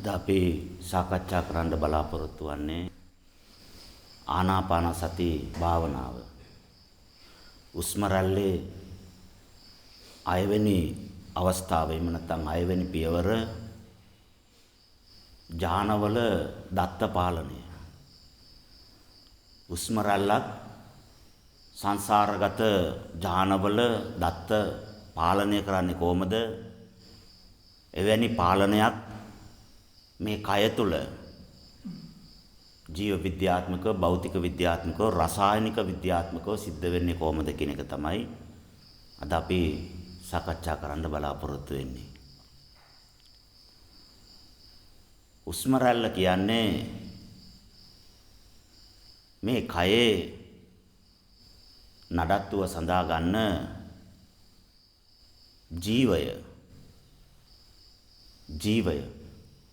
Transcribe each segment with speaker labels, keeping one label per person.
Speaker 1: අද අපි සාකච්ඡා කරන්න බලාපොරොත්තු වෙන්නේ ආනාපාන සති භාවනාව. උස්ම රැල්ලේ 6 වෙනි අවස්ථාවෙම නැත්නම් 6 වෙනි පියවර ඥානවල දත්ත පාලනය. උස්ම රැල්ලක් සංසාරගත ඥානවල දත්ත පාලනය කරන්නේ කොහොමද? එවැනි පාලනයක් මේ කය තුල ජීව විද්‍යාත්මක, භෞතික විද්‍යාත්මක, රසායනික විද්‍යාත්මකව සිද්ධ වෙන්නේ කොහොමද කියන එක තමයි අද අපි සාකච්ඡා කරන්න බලාපොරොත්තු වෙන්නේ. උස්ම රැල්ල කියන්නේ මේ කයේ නඩත්තුව සඳහා ගන්න ජීවය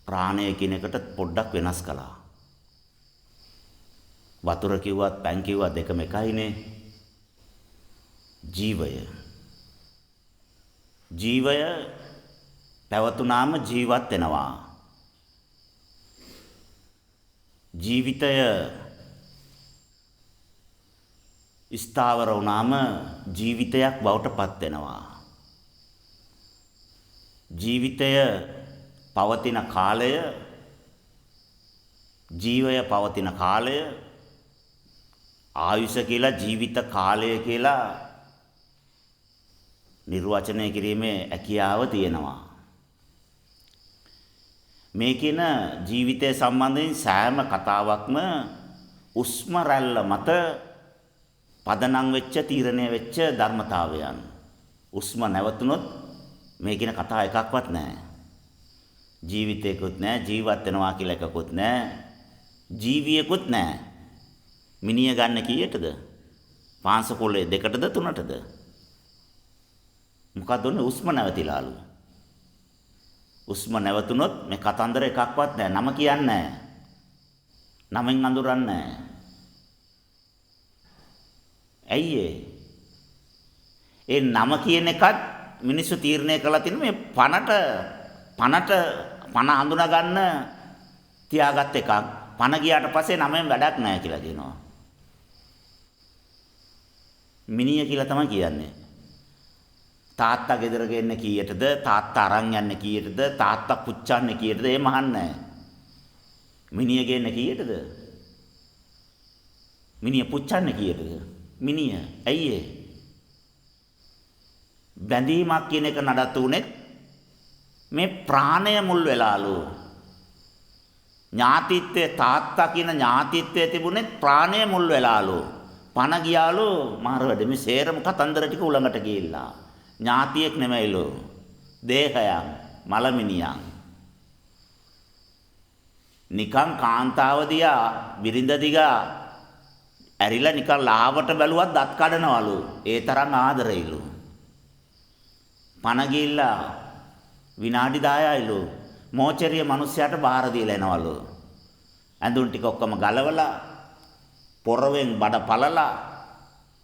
Speaker 1: ප්‍රාණය කියන එකට පොඩ්ඩක් වෙනස් කළා. වතුර කිව්වත් පැන් කිව්වත් දෙකම එකයිනේ. ජීවය පැවතුනාම ජීවත් වෙනවා. ජීවිතය ස්ථාවර වුණාම ජීවිතයක් බවට පත් වෙනවා. ජීවිතය පවතින කාලය, ජීවය පවතින කාලය, ආයුෂ කියලා ජීවිත කාලය කියලා නිර්වචනය කිරීමේ හැකියාව තියෙනවා. මේ කියන ජීවිතය සම්බන්ධයෙන් සෑම කතාවක්ම උස්ම රැල්ල මත පදනම් වෙච්ච, තීරණය වෙච්ච ධර්මතාවයන්. උස්ම නැවතුනොත් මේ කියන කතා එකක්වත් නැහැ. ජීවිතේකුත් නැහැ, ජීවත් වෙනවා කියලා එකකුත් නැහැ, ජීවියෙකුත් නැහැ. මිනිය ගන්න කීයටද? පාංශකොල්ලේ 2ටද 3ටද? මොකද උනේ? උස්ම නැවතිලාලු. උස්ම නැවතුනොත් මේ කතන්දර එකක්වත් නැහැ. නම කියන්නේ නැහැ. නමෙන් අඳුරන්නේ නැහැ. ඇයි ඒ නම කියන එකත් මිනිස්සු තීරණය කළා තියෙන මේ පණ හඳුනා ගන්න තියාගත් එකක්. පණ ගියාට පස්සේ නමෙන් වැඩක් නැහැ කියලා කියනවා. මිනිය කියලා තමයි කියන්නේ. තාත්තා ගෙදර ගෙන්න කීයටද? තාත්තා අරන් යන්නේ කීයටද? තාත්තා පුච්චන්නේ කීයටද? එහෙම අහන්නේ නැහැ. මිනිය ගෙන්න කීයටද? මිනිය පුච්චන්නේ කීයටද? මිනිය. ඇයි ඒ? බැඳීමක් කියන එක නඩත්තු උනේ මේ ප්‍රාණය මුල් වෙලාලු. ඥාතිත්වයේ තාත්තා කියන ඥාතිත්වයේ තිබුණේ ප්‍රාණය මුල් වෙලාලු. පණ ගියාලු මාර වැඩ මේ සේරම කතන්දර ටික උලඟට ගිහිල්ලා. ඥාතියෙක් නෙමෙයිලු. දේහයන්, මලමිනියන්. නිකං කාන්තාව දියා, බිරිඳ දිගා ඇරිලා නිකන් ලාවට බැලුවත් දත් කඩනවලු. ඒ තරම් ආදරෙයිලු. පණ ගිහිල්ලා විනාඩි 10යිලු මෝචරිය මිනිස්සයාට බාර දීලා එනවලු. ඇඳුම් ටික ඔක්කොම ගලවලා, පොරවෙන් බඩ පළලා,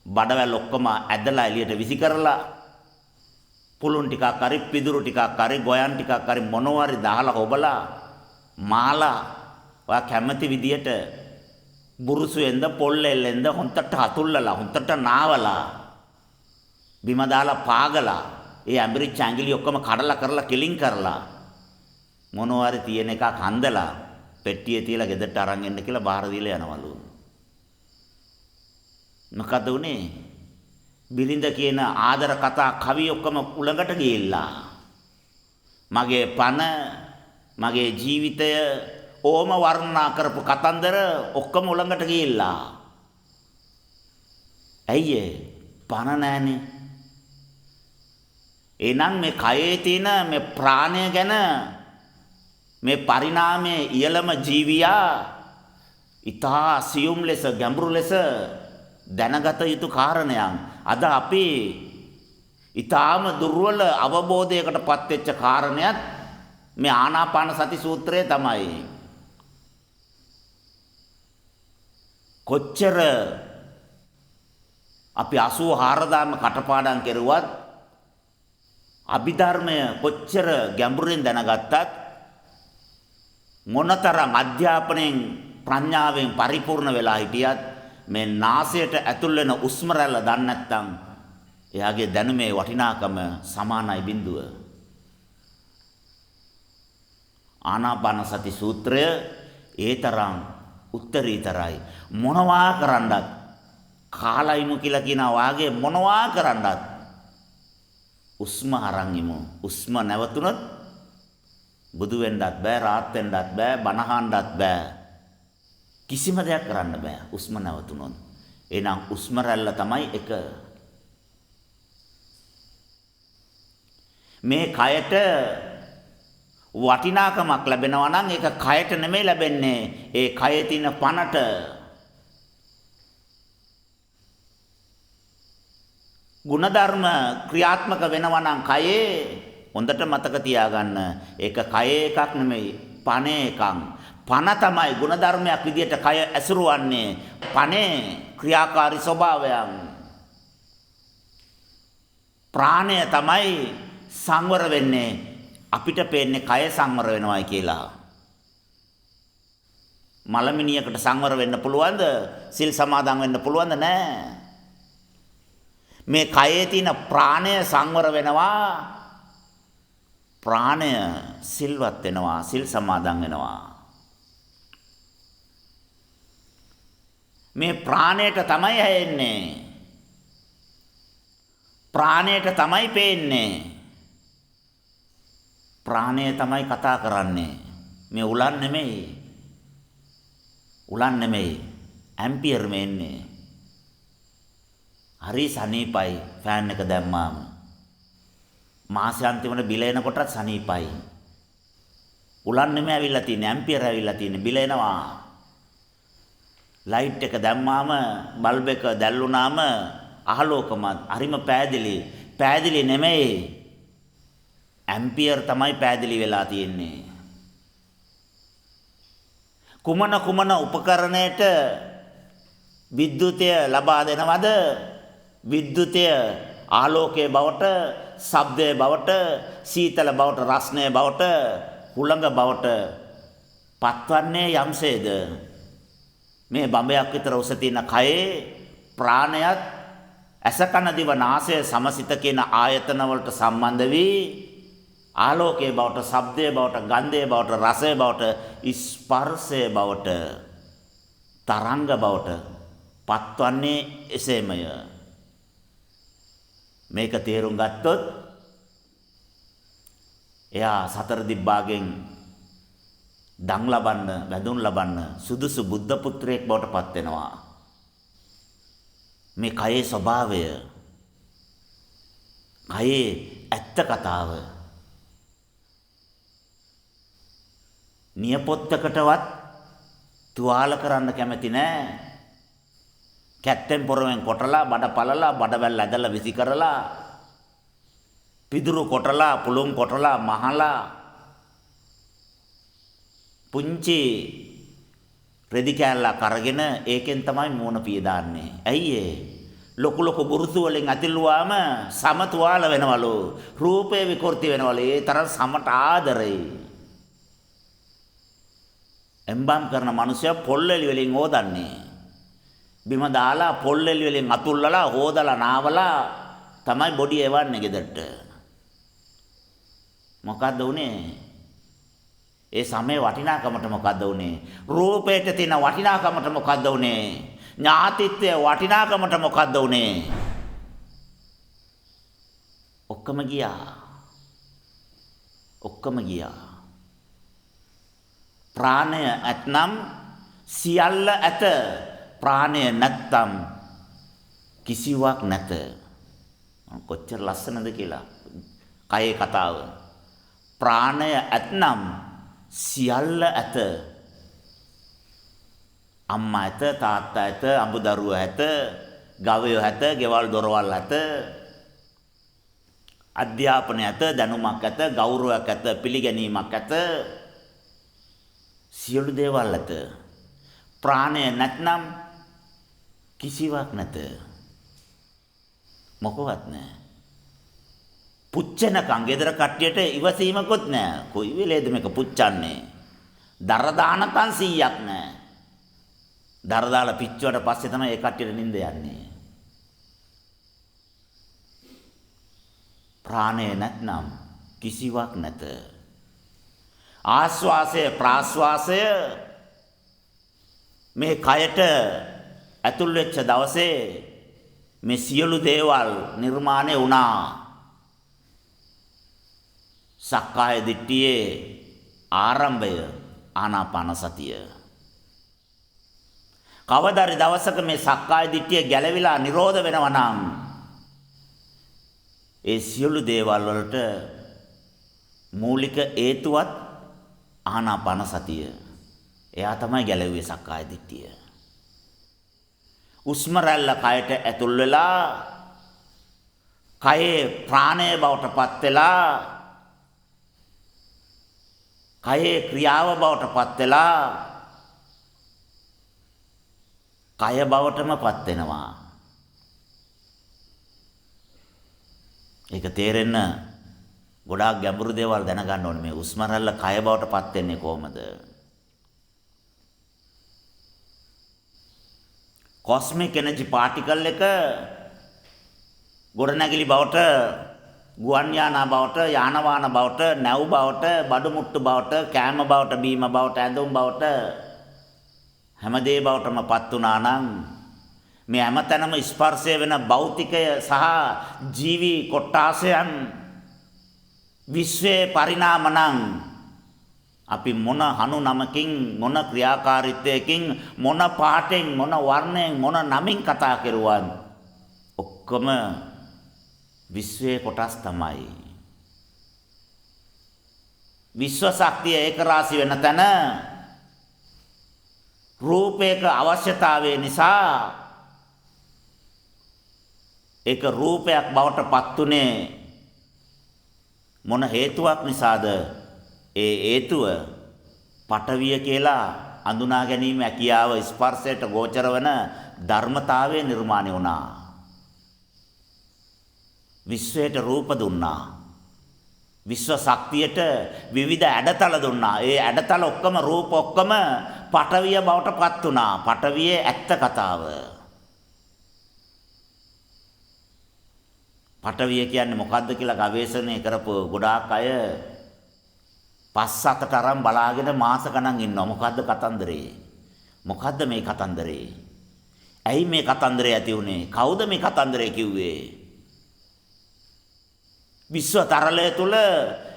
Speaker 1: බඩවැල් ඔක්කොම ඇදලා එළියට විසි කරලා, පුළුන් ටිකක් හරි, පිදුරු ටිකක් හරි, ගොයන් ටිකක් හරි මොනවාරි දාලා හොබලා, මාලා ඔයා කැමති විදියට බුරුසුෙන්ද පොල්ලෙල්ලෙන්ද හොන්තට හතුල්ලලා, හොන්තට නාවලා, බිම දාලා පාගලා, ඒ ඇඹරිච්ච ඇඟිලි ඔක්කොම කඩලා කරලා කෙලින් කරලා මොනවාරි තියෙන එකක් හන්දලා පෙට්ටියේ තියලා ගෙදරට අරන් එන්න කියලා බාර දීලා යනවලු. මොකද උනේ? බිරිඳ කියන ආදර කතා කවි ඔක්කොම උලඟට ගිහිල්ලා මගේ පණ, මගේ ජීවිතය ඕම වර්ණනා කරපු කතන්දර ඔක්කොම උලඟට ගිහිල්ලා. ඇයි ඒ? පණ නැහනේ. එහෙනම් මේ කයේ තියෙන මේ ප්‍රාණය ගැන මේ පරිණාමයේ ඉහළම ජීවියා ඊටා සියුම් ලෙස, ගැඹුරු ලෙස දැනගත යුතු කාරණයක්. අද අපි ඊටාම දුර්වල අවබෝධයකටපත් වෙච්ච කාරණයක් මේ ආනාපාන සති සූත්‍රය තමයි. කොච්චර අපි 84000ම කටපාඩම් කෙරුවත් අභිධර්මය කොච්චර ගැඹුරින් දැනගත්තත් මොනතරම් අධ්‍යාපනයෙන් ප්‍රඥාවෙන් පරිපූර්ණ වෙලා හිටියත් මේ නාසයට ඇතුල් වෙන උස්ම රැල්ල දන්නේ නැත්නම් එයාගේ දැනුමේ වටිනාකම සමානයි බිඳුව. ආනාපාන සති සූත්‍රය ඒ තරම් උත්තරීතරයි. මොනවා කරන්නත් කාලයිමු කියලා කියනවා වාගේ මොනවා කරන්නත් උස්ම අරන් ඉමු. උස්ම නැවතුනොත් බුදු වෙන්නත් බෑ, රාත් වෙන්නත් බෑ, බණහන්නත් බෑ. කිසිම දෙයක් කරන්න බෑ උස්ම නැවතුනොත්. එහෙනම් උස්ම රැල්ල තමයි එක. මේ කයට වටිනාකමක් ලැබෙනවා නම් ඒක කයට නෙමෙයි ලැබෙන්නේ. ඒ කයේ තියෙන පනට. ගුණධර්ම ක්‍රියාත්මක වෙනවා නම් කයේ හොඳට මතක තියාගන්න. ඒක කයේ එකක් නෙමෙයි, පනේ එකක්. පන තමයි ගුණධර්මයක් විදියට කය ඇසුරුවන්නේ. පනේ ක්‍රියාකාරී ස්වභාවයන්. ප්‍රාණය තමයි සංවර වෙන්නේ. අපිට පේන්නේ කය සංවර වෙනවයි කියලා. මලමිනියකට සංවර වෙන්න පුළුවන්ද? සිල් සමාදන් වෙන්න පුළුවන්ද? නෑ. මේ කයේ තියෙන ප්‍රාණය සංවර වෙනවා. ප්‍රාණය සිල්වත් වෙනවා, සිල් සමාදන් වෙනවා. මේ ප්‍රාණයට තමයි හැෙන්නේ. ප්‍රාණයට තමයි පේන්නේ. ප්‍රාණය තමයි කතා කරන්නේ. මේ උලන් නෙමෙයි. උලන් නෙමෙයි. ඇම්පියර් මෙන්නේ. හරි සනීපයි ෆෑන් එක දැම්මාම. මාසාන්තිමට බිල එනකොටත් සනීපයි. උලන් නෙමෙයි ඇවිල්ලා තියෙන්නේ, ඇම්පියර් ඇවිල්ලා තියෙන්නේ. බිල එනවා. ලයිට් එක දැම්මාම බල්බ් එක දැල්ුණාම අහලෝකමත් හරිම පෑදිලි. පෑදිලි නෙමෙයි. ඇම්පියර් තමයි පෑදිලි වෙලා තියෙන්නේ. කුමන උපකරණයට විද්‍යුතය ලබා දෙනවද? විද්‍යුතය ආලෝකයේ බවට, ශබ්දයේ බවට, සීතල බවට, රස්නේ බවට, හුළඟ බවට පත්වන්නේ යම්සේද? මේ බඹයක් විතර උස තියෙන කයේ ප්‍රාණයත් ඇස කන දිව නාසය සමසිත කියන ආයතන වලට සම්බන්ධ වී ආලෝකයේ බවට, ශබ්දයේ බවට, ගන්ධයේ බවට, රසයේ බවට, ස්පර්ශයේ බවට, තරංග බවට පත්වන්නේ එසේමය. මේක තේරුම් ගත්තොත් එයා සතර දිබ්බාගෙන් දන් ලබන්න, වැඳුම් ලබන්න සුදුසු බුද්ධ පුත්‍රයෙක් බවට පත් වෙනවා. මේ කයේ ස්වභාවය, කයේ ඇත්ත කතාව නියපොත්තකටවත් තුවාල කරන්න කැමති නෑ. කැත්තෙන් පොරවෙන් කොටලා, බඩ පළලා, බඩවැල් ඇදලා විසි කරලා, පිදුරු කොටලා, පුළුම් කොටලා, මහලා පුංචි රෙදි කෑල්ලක් අරගෙන ඒකෙන් තමයි මූණ පිය දාන්නේ. ඇයි ඒ? ලොකු බුරුසු වලින් අතිල්ුවාම සම තුවාල වෙනවලු. රූපේ විකෘති වෙනවලු. ඒ තරම් සමට ආදරේ. එම්බම් කරන මිනිස්සු පොල්ලෙලි වලින් හොදන්නේ. බිම දාලා පොල්ලෙලි වලින් අතුල්ලලා හොදලා නාවලා තමයි බොඩි එවන්නේ ගෙදරට. මොකද්ද උනේ? ඒ සමේ වටිනාකමට මොකද්ද උනේ? රූපයට තියෙන වටිනාකමට මොකද්ද උනේ? ඥාතිත්වයේ වටිනාකමට මොකද්ද උනේ? ඔක්කොම ගියා. ප්‍රාණය ඇතනම් සියල්ල ඇත. ප්‍රාණය නැත්තම් කිසිවක් නැත. කොච්චර ලස්සනද කියලා කයේ කතාව. ප්‍රාණය ඇතනම් සියල්ල ඇත. අම්මා ඇත, තාත්තා ඇත, අඹදරුවා ඇත, ගවයෝ ඇත, ගෙවල් දොරවල් ඇත, අධ්‍යාපනය ඇත, දැනුමක් ඇත, ගෞරවයක් ඇත, පිළිගැනීමක් ඇත. සියලු දේවල් ඇත. ප්‍රාණය නැත්නම් කිසිවක් නැත. මොකවත් නැහැ. පුච්චනකම් ගෙදර කට්ටියට ඉවසීමකුත් නැහැ. කොයි වෙලේද මේක පුච්චන්නේ? දර දානකන් 100ක් නැහැ. දර දාලා පිච්චුවට පස්සේ තමයි ඒ කට්ටියට නිින්ද යන්නේ. ප්‍රාණය නැත්නම් කිසිවක් නැත. ආස්වාසය ප්‍රාස්වාසය මේ කයට ඇතුල් වෙච්ච දවසේ මේ සියලු දේවල් නිර්මාණය වුණා. සක්කාය දිට්ඨියේ ආරම්භය ආනාපාන සතිය. කවදාරි දවසක මේ සක්කාය දිට්ඨිය ගැලවිලා නිරෝධ වෙනවා නම් ඒ සියලු දේවල් වලට මූලික හේතුවත් ආනාපාන සතිය. එයා තමයි ගැලවුවේ සක්කාය දිට්ඨිය. උස්ම රැල්ල කයට ඇතුල් වෙලා කයේ ප්‍රාණය බවට පත් වෙලා කයේ ක්‍රියාව බවට පත් වෙලා කය බවටම පත් වෙනවා. ඒක තේරෙන්න ගොඩාක් ගැඹුරු දේවල් දැනගන්න ඕනේ. මේ උස්ම රැල්ල කය බවට පත් වෙන්නේ කොහොමද? කොස්මික් එනර්ජි පාටිකල් එක ගොඩනැගිලි බවට, ගුවන් යානා බවට, යාන වාහන බවට, නැව් බවට, බඩු මුට්ටු බවට, කෑම බවට, බීම බවට, ඇඳුම් බවට හැමදේ බවටම පත් වුණා නම් මේ හැමතැනම ස්පර්ශය වෙන භෞතිකය සහ ජීවි කොට්ටාසයන් විශ්වයේ පරිණාම නම් අපි මොන හනු නමකින්, මොන ක්‍රියාකාරීත්වයකින්, මොන පාටෙන්, මොන වර්ණයෙන්, මොන නමින් කතා කරුවත් ඔක්කොම විශ්වයේ කොටස් තමයි. විශ්ව ශක්තිය ඒක රාශි වෙන තැන රූපයක අවශ්‍යතාවය නිසා ඒක රූපයක් බවට පත් උනේ මොන හේතුවක් නිසාද? ඒ හේතුව පඨවිය කියලා අඳුනා ගැනීම හැකියාව ස්පර්ශයට ගෝචර වන ධර්මතාවය නිර්මාණය වුණා. විශ්වයට රූප දුන්නා. විශ්ව ශක්තියට විවිධ ඇඩතල දුන්නා. ඒ ඇඩතල ඔක්කොම රූප ඔක්කොම පඨවිය බවට පත් වුණා. පඨවියේ ඇත්ත කතාව. පඨවිය කියන්නේ මොකද්ද කියලා ගවේෂණය කරපු ගොඩාක් අය 5-7 තරම් බලාගෙන මාස ගණන් ඉන්නවා. මොකද්ද කතන්දරේ? මොකද්ද මේ කතන්දරේ? ඇයි මේ කතන්දරේ ඇති උනේ? කවුද මේ කතන්දරේ කිව්වේ? විශ්ව තරලය තුල,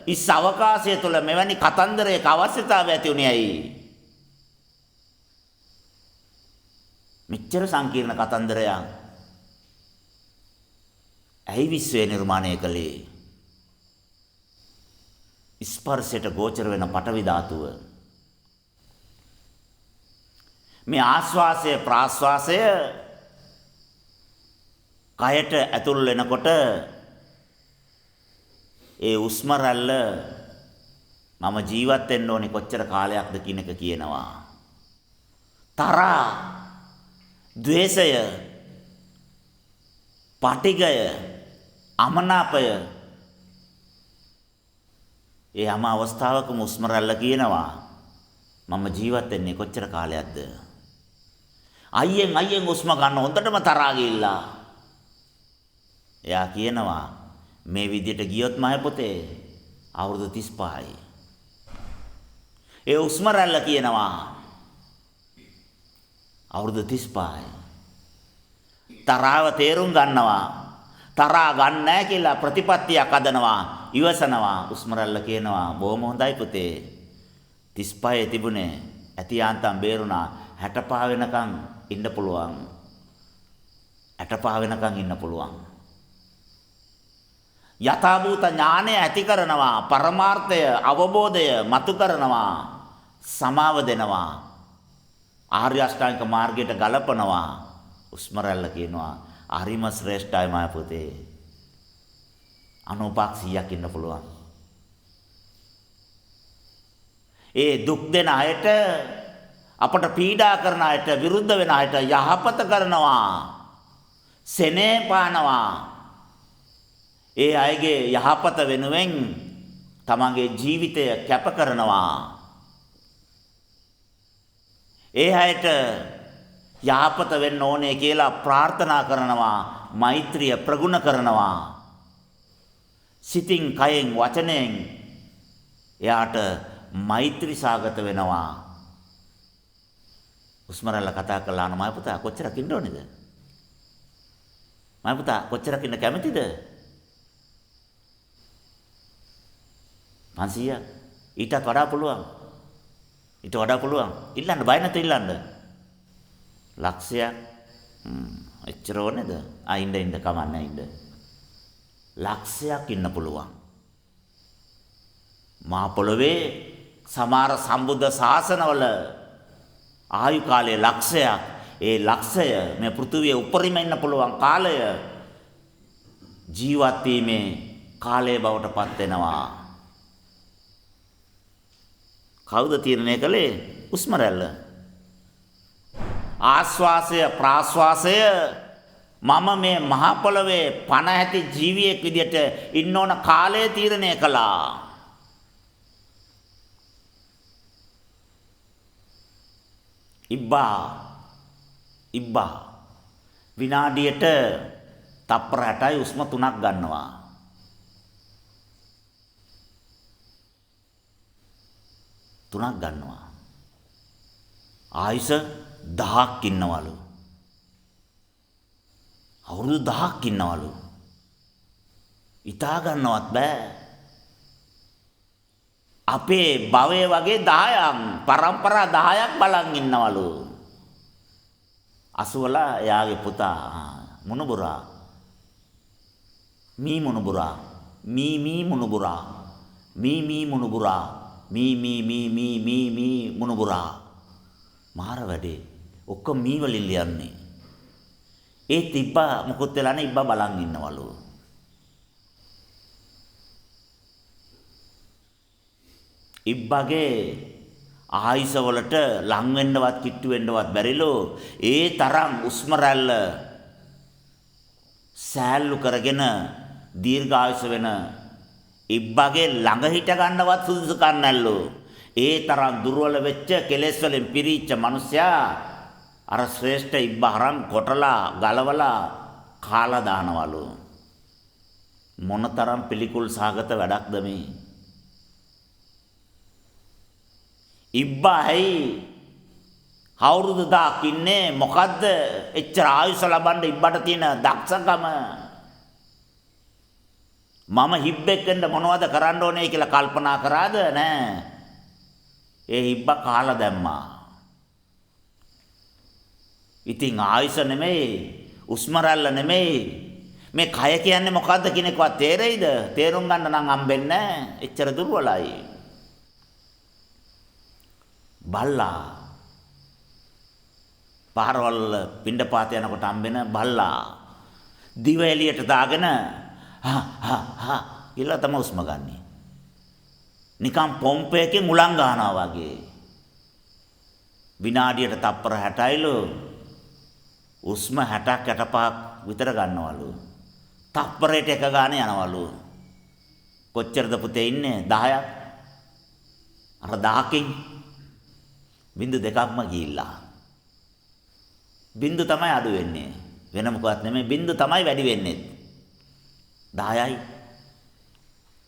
Speaker 1: ඉස් අවකාශය තුල මෙවැනි කතන්දරයක අවශ්‍යතාවය ඇති උනේ ඇයි? මෙච්චර සංකීර්ණ කතන්දරයක් ඇයි විශ්වය නිර්මාණය කළේ? ස්පර්ශයට ගෝචර වෙන පඨවි ධාතුව. මේ ආස්වාසය ප්‍රාස්වාසය කයට ඇතුල් වෙනකොට ඒ උස්ම රැල්ල මම ජීවත් වෙන්න ඕනේ කොච්චර කාලයක්ද කියන එක කියනවා. තරහා, ද්වේෂය, පටිඝය, අමනාපය ඒ හැම අවස්ථාවකම උස්ම රැල්ල කියනවා මම ජීවත් වෙන්නේ කොච්චර කාලයක්ද? අයියෙන් උස්ම ගන්න හොඳටම තරහා ගිහිල්ලා. එයා කියනවා මේ විදියට ගියොත් මහ පුතේ අවුරුදු 35යි. ඒ උස්ම රැල්ල කියනවා අවුරුදු 35යි. තරහව තේරුම් ගන්නවා. තරහා ගන්න නැහැ කියලා ප්‍රතිපත්තියක් හදනවා. ඉවසනවා. උස්ම රැල්ල කියනවා බොහොම හොඳයි පුතේ. 35 තිබුණේ ඇතියාන්තම් බේරුණා. 65 වෙනකන් ඉන්න පුළුවන්. 65 වෙනකන් ඉන්න පුළුවන්. යථාභූත ඥානය ඇති කරනවා. පරමාර්ථය අවබෝධය මතු කරනවා. සමාව දෙනවා. ආර්ය අෂ්ටාංගික මාර්ගයට ගලපනවා. උස්ම රැල්ල කියනවා හරිම ශ්‍රේෂ්ඨයි මාය පුතේ. 95%ක් ඉන්න පුළුවන්. ඒ දුක් දෙන අයට, අපට පීඩා කරන අයට, විරුද්ධ වෙන අයට යහපත කරනවා. සෙනෙහ පානවා. ඒ අයගේ යහපත වෙනුවෙන් තමන්ගේ ජීවිතය කැප කරනවා. ඒ අයට යහපත වෙන්න ඕනේ කියලා ප්‍රාර්ථනා කරනවා, මෛත්‍රිය ප්‍රගුණ කරනවා. සිතින්, කයෙන්, වචනයෙන් එයාට මෛත්‍රී සාගත වෙනවා. උස්මරල්ල කතා කළා නම් මම පුතා කොච්චරක් ඉන්න ඕනේද? මම පුතා කොච්චරක් ඉන්න කැමතිද? 500ක් ඊටත් වඩා පුළුවන්. ඊට වඩා පුළුවන්. ඉල්ලන්න බය නැතුව ඉල්ලන්න. ලක්ෂයක් එච්චර ඕනේද? ඉන්න කමන්නේ ඉන්න. ලක්ෂයක් ඉන්න පුළුවන්. මහ පොළොවේ සමහර සම්බුද්ධ ශාසනවල ආයු කාලය ලක්ෂයක්. ඒ ලක්ෂය මේ පෘථුවියේ උඩරිම ඉන්න පුළුවන් කාලය ජීවත් වීමේ කාලය බවට පත් වෙනවා. කවුද තීරණය කළේ? හුස්ම රැල්ල. ආශ්වාසය ප්‍රාශ්වාසය මම මේ මහ පොළවේ පණ ඇති ජීවියෙක් විදියට ඉන්න ඕන කාලය තීරණය කළා. ඉබ්බා විනාඩියට තප්පර 60යි උස්ම 3ක් ගන්නවා. ආයුෂ 1000ක් ඉන්නවලු. අවුරුදු 1000ක් ඉන්නවලු. හිතා ගන්නවත් බෑ. අපේ භවයේ වගේ 10ක් පරම්පරා 10ක් බලන් ඉන්නවලු. අසුවලා එයාගේ පුතා මුණුබුරා මී මුණුබුරා මුණුබුරා මාර වැඩේ ඔක්කොම මී වලින් ලියන්නේ. ඒත් ඉබ්බා මොකොත් වෙලා නැහැ. ඉබ්බා බලන් ඉන්නවලු. ඉබ්බාගේ ආයුෂ වලට ලං වෙන්නවත් කිට්ටු වෙන්නවත් බැරිලු. ඒ තරම් උස්ම රැල්ල සෑල්ලු කරගෙන දීර්ඝායුෂ වෙන ඉබ්බාගේ ළඟ හිට ගන්නවත් සුදුසුකම් නැල්ලු. ඒ තරම් දුර්වල වෙච්ච කෙලෙස් වලින් පිරීච්ච මිනිසයා අර ශ්‍රේෂ්ඨ ඉබ්බා හරන් කොටලා ගලවලා කාලා දානවලු. මොනතරම් පිළිකුල් සාගත වැඩක්ද මේ? ඉබ්බායි අවුරුදු 1000ක් ඉන්නේ. මොකද්ද එච්චර ආයුෂ ලබන්න ඉබ්බට තියෙන දක්ෂකම? මම හිබ්බෙක් වෙන්න මොනවද කරන්න ඕනේ කියලා කල්පනා කරාද? නෑ. ඒ හිබ්බා කාලා දැම්මා. ඉතින් ආයුෂ නෙමෙයි, උස්ම රැල්ල නෙමෙයි, මේ කය කියන්නේ මොකද්ද කියන එකවත් තේරෙයිද? තේරුම් ගන්න නම් හම්බෙන්නේ නෑ. එච්චර දුර්වලයි. බල්ලා පාරවල් පිණ්ඩපාත යනකොට හම්බෙන බල්ලා දිව එළියට දාගෙන කියලා තමයි උස්ම ගන්නෙ. නිකම් පොම්පයකින් උලන් ගන්නවා වගේ. විනාඩියට තප්පර 60යිලු. උස්ම 60ක් 65ක් විතර ගන්නවලු. තප්පරයට එක ගානේ යනවලු. කොච්චරද පුතේ ඉන්නේ? 10ක්. අර 10කින් බින්දු දෙකක්ම ගිහිල්ලා. බින්දු තමයි අඩු වෙන්නේ. වෙන මොකවත් නෙමෙයි, බින්දු තමයි වැඩි වෙන්නේ. 10යි.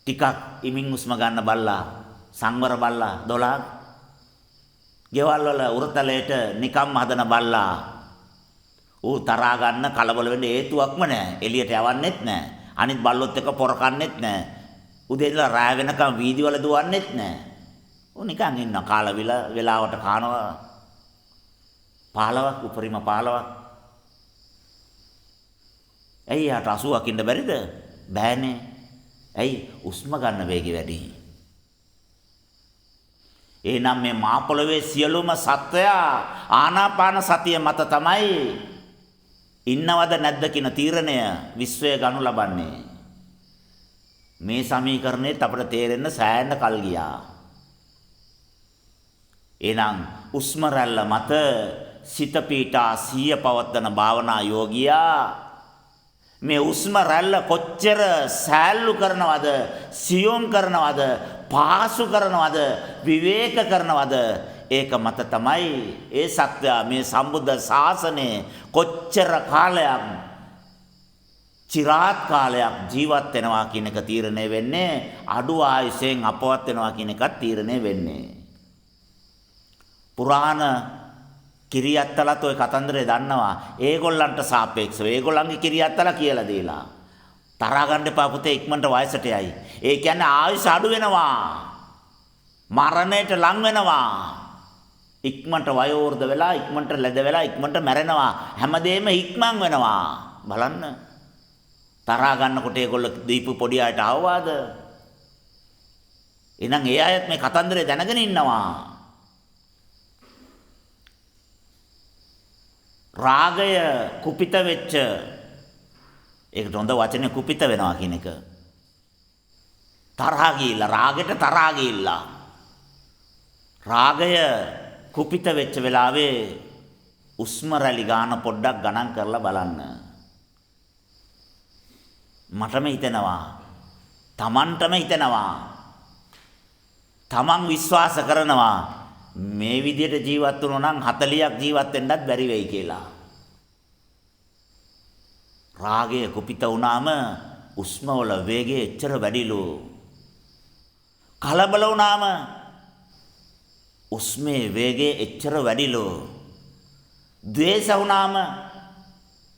Speaker 1: ටිකක් ඉමින් උස්ම ගන්න බල්ලා, සංවර බල්ලා 12ක්. ගෙවල් වල උරතලයට නිකම් හදන බල්ලා ඌ තරහා ගන්න කලබල වෙන්න හේතුවක්ම නැහැ. එළියට යවන්නෙත් නැහැ. අනිත් බල්ලොත් එක්ක පොර කන්නෙත් නැහැ. උදේ ඉඳලා රාය වෙනකම් වීදි වල දුවන්නෙත් නැහැ. ඌ නිකන් ඉන්න කාලා වෙලාවට කනවා 15ක් උපරිම 15ක්. ඇයි යාට 80ක් ඉන්න බැරිද? බෑනේ. ඇයි? උස්ම ගන්න වේගය වැඩි. එහෙනම් මේ මහ පොළොවේ සියලුම සත්වයා ආනාපාන සතිය මත තමයි ඉන්නවද නැද්ද කියන තීරණය විශ්වය ගනු ලබන්නේ. මේ සමීකරණෙත් අපිට තේරෙන්න සෑහෙන කල් ගියා. එහෙනම් උස්ම රැල්ල මත සිත පීඨා සිය පවත්තන භාවනා යෝගියා මේ උස්ම රැල්ල කොච්චර සෑල්ලු කරනවද, සියුම් කරනවද, පාසු කරනවද, විවේක කරනවද? ඒක මත තමයි ඒ සත්‍ය මේ සම්බුද්ධ ශාසනය කොච්චර කාලයක් চিරාත් කාලයක් ජීවත් වෙනවා කියන එක තීරණය වෙන්නේ අඩු ආයුෂයෙන් අපවත් වෙනවා කියන එකත් තීරණය වෙන්නේ. පුරාණ කිරියත්තලත් ඔය කතන්දරේ දන්නවා. ඒගොල්ලන්ට සාපේක්ෂව ඒගොල්ලන්ගේ කිරියත්තල කියලා දීලා. තරහා ගන්න එපා පුතේ ඉක්මනට වයසට යයි. ඒ කියන්නේ ආයුෂ අඩු වෙනවා. මරණයට ලං වෙනවා. ඉක්මනට වයෝවෘද්ධ වෙලා ඉක්මනට ලෙඩ වෙලා ඉක්මනට මැරෙනවා. හැමදේම ඉක්මන් වෙනවා. බලන්න. තරහා ගන්නකොට ඒගොල්ලෝ දීපු පොඩි අයට ආවවාද? එහෙනම් ඒ අයත් මේ කතන්දරේ දැනගෙන ඉන්නවා. රාගය කුපිත වෙච්ච ඒකට හොඳ වචනේ කුපිත වෙනවා කියන එක. තරහා ගිහිල්ලා රාගෙට තරහා ගිහිල්ලා. රාගය කුපිත වෙච්ච වෙලාවේ උස්ම රැලි ගන්න පොඩ්ඩක් ගණන් කරලා බලන්න. මටම හිතෙනවා. Tamanටම හිතෙනවා. Taman විශ්වාස කරනවා මේ විදියට ජීවත් වුණා නම් 40ක් ජීවත් වෙන්නත් බැරි වෙයි කියලා. රාගය කුපිත වුණාම උස්ම වල වේගය එච්චර වැඩිලු. කලබල වුණාම උස්මේ වේගය එච්චර වැඩිලු. ද්වේෂ වුණාම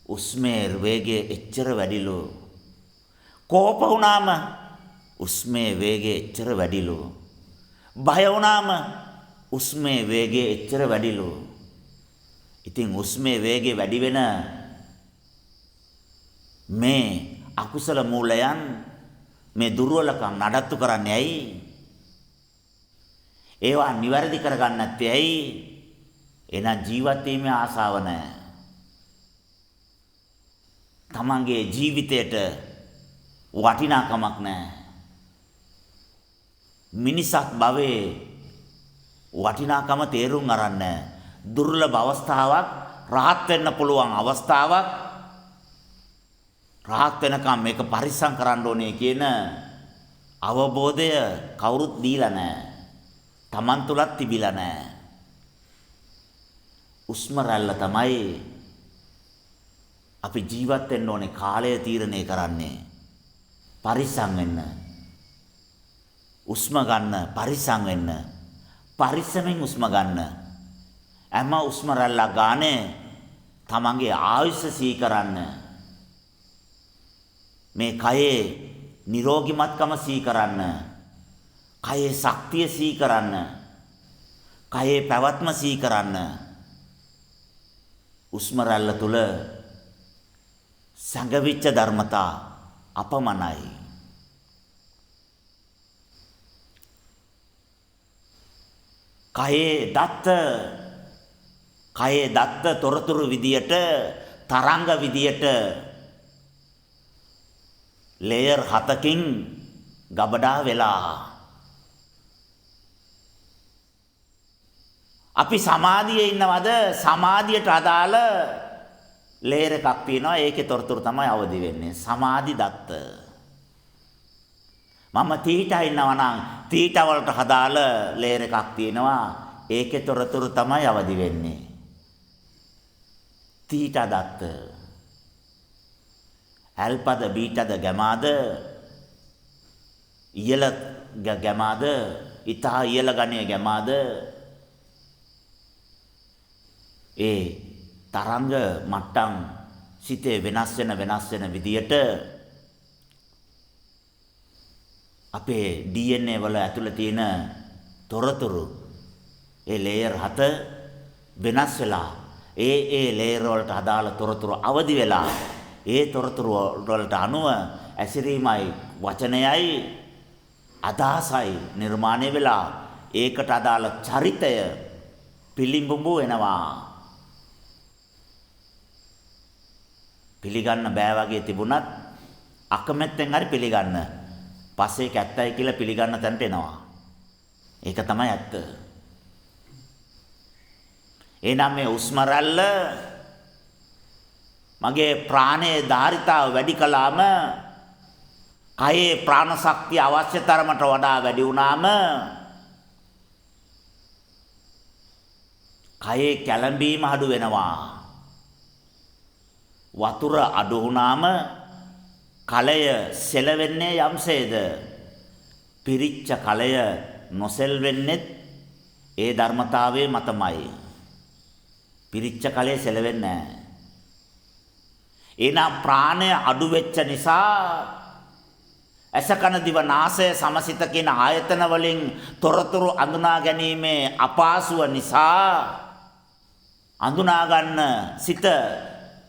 Speaker 1: උස්මේ වේගය එච්චර වැඩිලු. කෝප වුණාම උස්මේ වේගය එච්චර වැඩිලු. බය වුණාම උස්මේ වේගය එච්චර වැඩිලු. ඉතින් උස්මේ වේගය වැඩි වෙන මේ අකුසල මූලයන් මේ දුර්වලකම් නඩත්තු කරන්නේ ඇයි? ඒවා නිවැරදි කරගන්න නැත්තේ ඇයි? එහෙනම් ජීවත් වීමේ ආසාව නැහැ. තමන්ගේ ජීවිතයට වටිනාකමක් නැහැ. මිනිසත් භවයේ වටිනාකම තේරුම් අරන් නැහැ. දුර්ලභ අවස්ථාවක් රහත් වෙන්න පුළුවන් අවස්ථාවක් රහත් වෙනකම් මේක පරිස්සම් කරන්න ඕනේ කියන අවබෝධය කවුරුත් දීලා නැහැ. Taman තුලත් තිබිලා නැහැ. උස්ම රැල්ල තමයි අපි ජීවත් වෙන්න ඕනේ කාලය තීරණය කරන්නේ. පරිස්සම් වෙන්න. උස්ම ගන්න පරිස්සම් වෙන්න. පරිස්සමෙන් උස්ම ගන්න. හැම උස්ම රැල්ලක් ගානේ තමන්ගේ ආයුෂ සිහි කරන්න. මේ කයේ නිරෝගිමත්කම සිහි කරන්න. කයේ ශක්තිය සිහි කරන්න. කයේ පැවැත්ම සිහි කරන්න. උස්ම රැල්ල තුල සංගවිච්ඡ ධර්මතා අපමණයි. කයේ දත්ත තොරතුරු විදියට තරංග විදියට ලේයර් 7කින් ගබඩා වෙලා අපි සමාධියේ ඉන්නවද? සමාධියට අදාළ ලේයර් එකක් තියෙනවා. ඒකේ තොරතුරු තමයි අවදි වෙන්නේ. සමාධි දත්ත. මම තීටා ඉන්නවා නම් තීටා වලට අදාළ ලේයර් එකක් තියෙනවා. ඒකේ තොරතුරු තමයි අවදි වෙන්නේ. තීටා දත්ත. ඇල්පද බීටද ගැමාද ඉහළ ගැමාද ඊතා ඉහළ ගණයේ ගැමාද ඒ තරංග මට්ටම් සිතේ වෙනස් වෙන විදියට අපේ DNA වල ඇතුළේ තියෙන තොරතුරු ඒ ලේයර් 7 වෙනස් වෙලා ඒ ලේයර් වලට අදාළ තොරතුරු අවදි වෙලා ඒ තොරතුරු වලට අනුව ඇසිරීමයි වචනයයි අදහසයි නිර්මාණය වෙලා ඒකට අදාළ චරිතය පිළිඹු වෙනවා. පිළිගන්න බෑ වගේ තිබුණත් අකමැත්තෙන් හරි පිළිගන්න. පස්සේ ඒක ඇත්තයි කියලා පිළිගන්න තැනට එනවා. ඒක තමයි ඇත්ත. එනම් මේ උස්ම රැල්ල මගේ ප්‍රාණයේ ධාරිතාව වැඩි කළාම කයේ ප්‍රාණ ශක්තිය අවශ්‍ය තරමට වඩා වැඩි වුණාම කයේ කැළඹීම අඩු වෙනවා. වතුර අඩු වුණාම කලය සෙලවෙන්නේ යම්සේද? පිරිච්ච කලය නොසෙල්වෙන්නේ ඒ ධර්මතාවයේ මතමයි. පිරිච්ච කලය සෙලවෙන්නේ නැහැ. එනම් ප්‍රාණය අඩු වෙච්ච නිසා ඇස කන දිව නාසය සමසිත කියන ආයතන වලින් තොරතුරු අඳුනා ගැනීමේ අපහසුව නිසා අඳුනා ගන්න සිත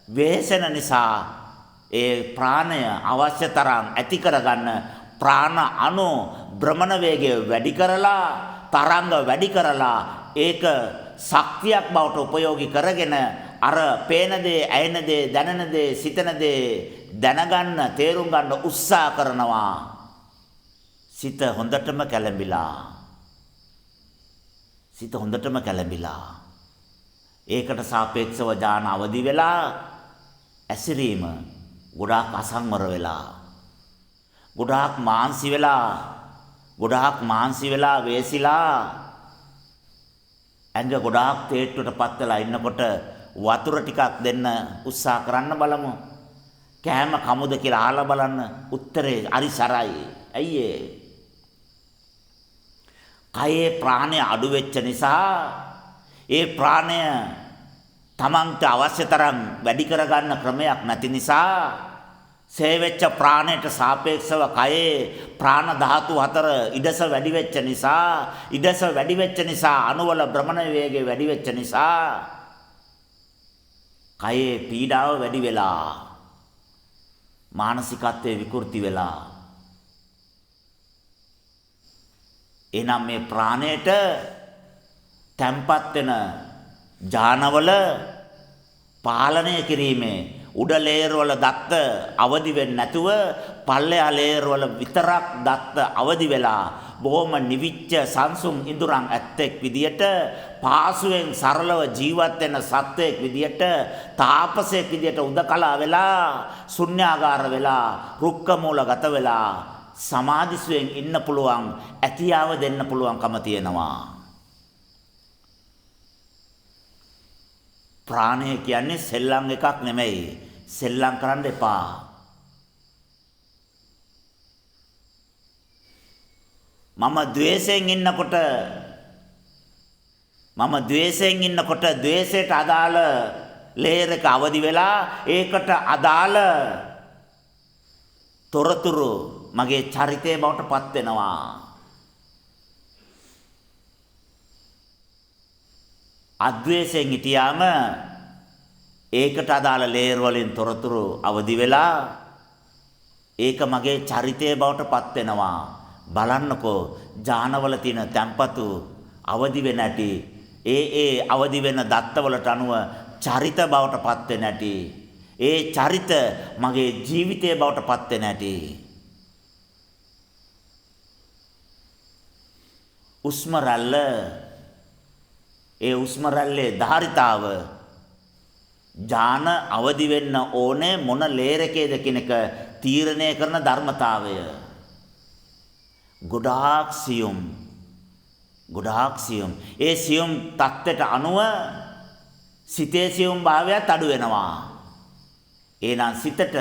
Speaker 1: වෙහෙසෙන නිසා ඒ ප්‍රාණය අවශ්‍ය තරම් ඇති කරගන්න ප්‍රාණ අණු භ්‍රමණ වේගය වැඩි කරලා තරංග වැඩි කරලා ඒක ශක්තියක් බවට උපයෝගී කරගෙන අර පේන දේ, ඇයෙන දේ, දැනෙන දේ, සිතන දේ දැනගන්න, තේරුම් ගන්න උත්සාහ කරනවා. සිත හොඳටම කැළඹිලා. සිත හොඳටම කැළඹිලා. ඒකට සාපේක්ෂව ඥාන අවදි වෙලා ඇසිරීම ගොඩාක් අසංවර වෙලා. ගොඩාක් මාන්සි වෙලා වේසිලා ඇඟ ගොඩාක් තේට්ටුවටපත් වෙලා ඉන්නකොට වතුර ටිකක් දෙන්න උත්සාහ කරන්න බලමු. කෑම කමුද කියලා අහලා බලන්න. උත්තරේ අරිසරයි. ඇයි ඒ? කයේ ප්‍රාණය අඩු වෙච්ච නිසා ඒ ප්‍රාණය තමන්ට අවශ්‍ය තරම් වැඩි කරගන්න ක්‍රමයක් නැති නිසා සේවෙච්ච ප්‍රාණයට සාපේක්ෂව කයේ ප්‍රාණ ධාතු 4 ඉඩස වැඩි වෙච්ච නිසා අණුවල භ්‍රමණ වේගය වැඩි වෙච්ච නිසා කයේ පීඩාව වැඩි වෙලා මානසිකත්වයේ විකෘති වෙලා එනම් මේ ප්‍රාණයට තැම්පත් වෙන ඥානවල පාලනය කිරීමේ උඩ ලේයර් වල දත්ත අවදි වෙන්නේ නැතුව පල්ලෙහා ලේයර් වල විතරක් දත්ත අවදි වෙලා බොහොම නිවිච්ච සංසුම් ඉඳුරන් ඇත්තෙක් විදියට පාසුවෙන් සරලව ජීවත් වෙන සත්වයෙක් විදියට තාපසයෙක් විදියට උදකලා වෙලා ශුන්‍යාගාර වෙලා රුක්ක මූලගත වෙලා සමාධිසුවෙන් ඉන්න පුළුවන් ඇතියාව දෙන්න පුළුවන්කම තියෙනවා. ප්‍රාණය කියන්නේ සෙල්ලම් එකක් නෙමෙයි. සෙල්ලම් කරන්න එපා. මම ද්වේෂයෙන් ඉන්නකොට ද්වේෂයට අදාළ ලේයර් එක අවදි වෙලා ඒකට අදාළ තොරතුරු මගේ චරිතය බවට පත් වෙනවා. අද්වේෂයෙන් හිටියාම ඒකට අදාළ ලේයර් වලින් තොරතුරු අවදි වෙලා ඒක මගේ චරිතය බවට පත් වෙනවා. බලන්නකෝ ඥානවල තියෙන තැම්පතු අවදි වෙන ඇති ඒ අවදි වෙන දත්තවලට අනුව චරිත බවට පත් වෙන ඇති ඒ චරිත මගේ ජීවිතය බවට පත් වෙන ඇති උස්ම රැල්ල ඒ උස්ම රැල්ලේ ධාරිතාව ඥාන අවදි වෙන්න ඕනේ මොන ලේයර් එකේද කියන එක තීරණය කරන ධර්මතාවය ගොඩාක් සියුම්. ඒ සියුම් தත්ත්වයට අනුව සිතේ සියුම් භාවයත් අඩු වෙනවා. එහෙනම් සිතට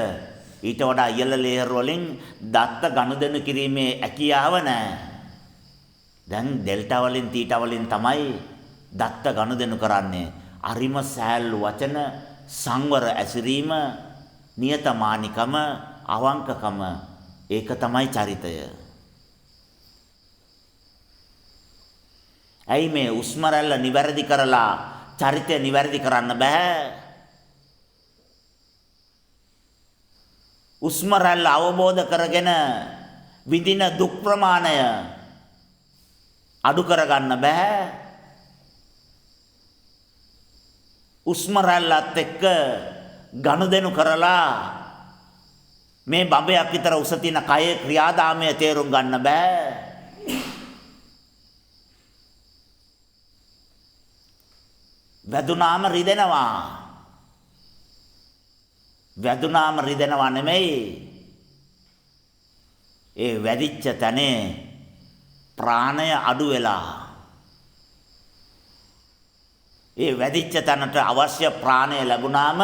Speaker 1: ඊට වඩා ඉහළ ලේයර් වලින් දත්ත ගනුදෙනු කිරීමේ හැකියාව නැහැ. දැන් ඩෙල්ටා වලින් තීටා වලින් තමයි දත්ත ගනුදෙනු කරන්නේ. අරිම සෑල්ලු වචන, සංවර ඇසිරීම, නියතමානිකම, අවංකකම ඒක තමයි චරිතය. ඇයි මේ උස්ම රැල්ල නිවැරදි කරලා චරිතය නිවැරදි කරන්න බෑ? උස්ම රැල්ල අවබෝධ කරගෙන විඳින දුක් ප්‍රමාණය අඩු කරගන්න බෑ. උස්ම රැල්ලත් එක්ක ගනුදෙනු කරලා මේ බඹයක් විතර උස තියෙන කයේ ක්‍රියාදාමය තේරුම් ගන්න බෑ. වැදුනාම රිදෙනවා නෙමෙයි. ඒ වැදිච්ච තැනේ ප්‍රාණය අඩු වෙලා ඒ වැඩිච්ච තැනට අවශ්‍ය ප්‍රාණය ලැබුණාම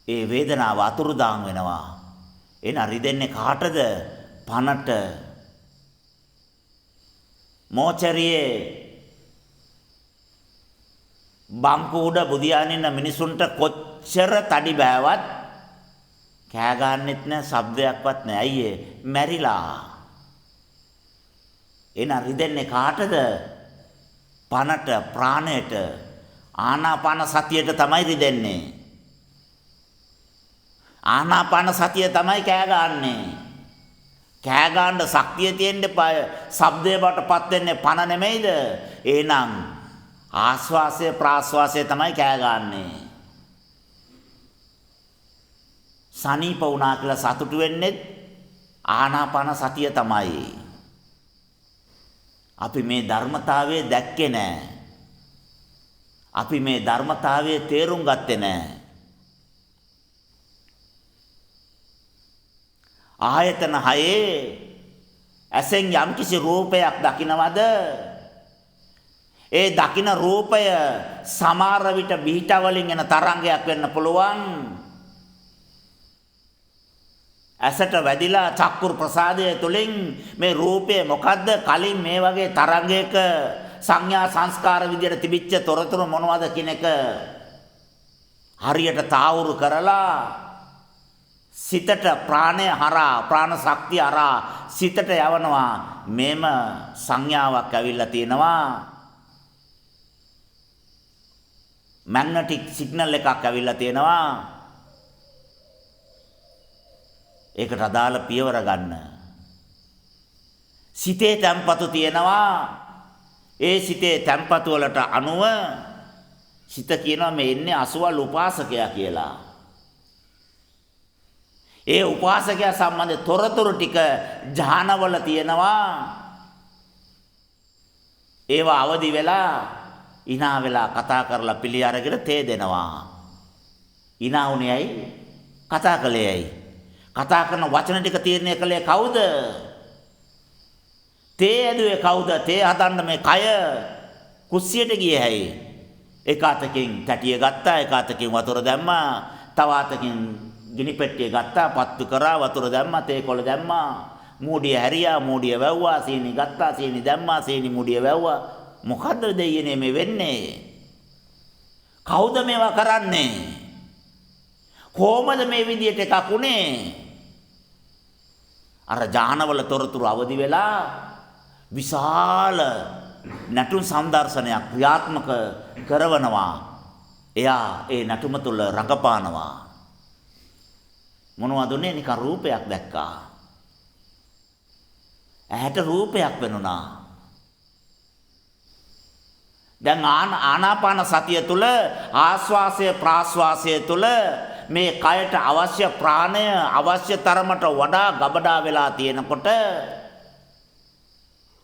Speaker 1: ඒ වේදනාව අතුරුදාන් වෙනවා. එන රිදෙන්නේ කාටද? පනට. මෝචරියේ බංකු උඩ බුදියානින්න මිනිසුන්ට කොච්චර තඩි බෑවත් කෑ ගන්නෙත් නෑ, ශබ්දයක්වත් නෑ. අයියේ මැරිලා. එන රිදෙන්නේ කාටද? පනට, ප්‍රාණයට. ආනාපාන සතියට තමයි රිදෙන්නේ. ආනාපාන සතිය තමයි කෑ ගන්නෙ. කෑ ගන්න ශක්තිය තියෙන්න එපා. ශබ්දේ බාටපත් වෙන්නේ පන නෙමෙයිද? එහෙනම් ආස්වාසය ප්‍රාස්වාසය තමයි කෑ ගන්නෙ. සනීප වුණා කියලා සතුටු වෙන්නේ ආනාපාන සතිය තමයි. අපි මේ ධර්මතාවය දැක්කේ නෑ. අපි මේ ධර්මතාවය තේරුම් ගත්තේ නෑ. ආයතන හයේ ඇසෙන් යම්කිසි රූපයක් දකිනවද? ඒ දකින රූපය සමහර විට බීට වලින් එන තරංගයක් වෙන්න පුළුවන්. ඇසට වැදිලා චක්කුර් ප්‍රසාදය තුලින් මේ රූපය මොකද්ද? කලින් මේ වගේ තරංගයක සංඥා සංස්කාර විදියට තිබිච්ච තොරතුරු මොනවද කියන එක හරියට තාවුරු කරලා සිතට ප්‍රාණය හරහා, ප්‍රාණ ශක්තිය හරහා සිතට යවනවා. මේම සංඥාවක් ඇවිල්ලා තියෙනවා. මැග්නටික් සිග්නල් එකක් ඇවිල්ලා තියෙනවා. ඒකට අදාළ පියවර ගන්න. සිතේ තැම්පතු තියෙනවා. ඒ සිතේ තැම්පතු වලට අනුව සිත කියනවා මේ ඉන්නේ අසුවල් උපාසකයා කියලා. ඒ උපාසකයා සම්බන්ධ තොරතුරු ටික ඥානවල තියෙනවා. ඒවා අවදි වෙලා ඉනා වෙලා කතා කරලා පිළි අරගෙන තේ දෙනවා. ඉනා උනේ ඇයි? කතා කළේ ඇයි? කතා කරන වචන ටික තීරණය කළේ කවුද? තේ ඇදුවේ කවුද? තේ හදන්න මේ කය කුස්සියට ගියේ ඇයි? එක අතකින් තැටිය ගත්තා, එක අතකින් වතුර දැම්මා, තව අතකින් ගිනි පෙට්ටිය ගත්තා, පත්තු කරා, වතුර දැම්මා, තේ කොළ දැම්මා, මූඩිය හැරියා, මූඩිය වැව්වා, සීනි ගත්තා, සීනි දැම්මා, සීනි මූඩිය වැව්වා. මොකද්ද දෙයියනේ මේ වෙන්නේ? කවුද මේවා කරන්නේ? කොහොමද මේ විදියට එකක් උනේ? අර ඥානවල තොරතුරු අවදි වෙලා විශාල නැටුම් සම්දර්ශනයක් ක්‍රියාත්මක කරවනවා. එයා ඒ නැටුම තුල රඟපානවා. මොනවද උනේ? නිකන් රූපයක් දැක්කා. ඇහැට රූපයක් වෙනුණා. දැන් ආනාපාන සතිය තුල ආස්වාසය ප්‍රාස්වාසය තුල මේ කයට අවශ්‍ය ප්‍රාණය අවශ්‍ය තරමට වඩා ගබඩා වෙලා තියෙනකොට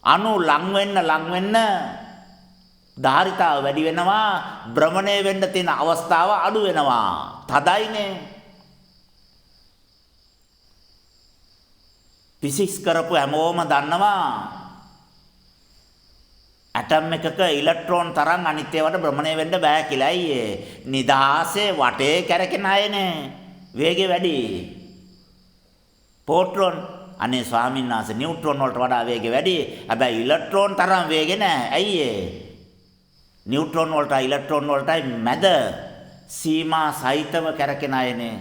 Speaker 1: අනු ලං වෙන්න ධාරිතාව වැඩි වෙනවා. භ්‍රමණය වෙන්න තියෙන අවස්ථාව අඩු වෙනවා. තදයිනේ. ෆිසික්ස් කරපු හැමෝම දන්නවා ඇටම් එකක ඉලෙක්ට්‍රෝන තරම් අනිත් ඒවාට භ්‍රමණය වෙන්න බෑ කියලා. අයියේ නිදහසේ වටේ කැරකෙන අයනේ වේගය වැඩි. පොට්‍රෝන අනේ ස්වාමීන් වහන්සේ නියුට්‍රෝන වලට වඩා වේගය වැඩි. හැබැයි ඉලෙක්ට්‍රෝන තරම් වේගෙ නෑ. ඇයියේ නියුට්‍රෝන වලට ඉලෙක්ට්‍රෝන වලටයි මැද සීමා සහිතව කැරකෙන අයනේ.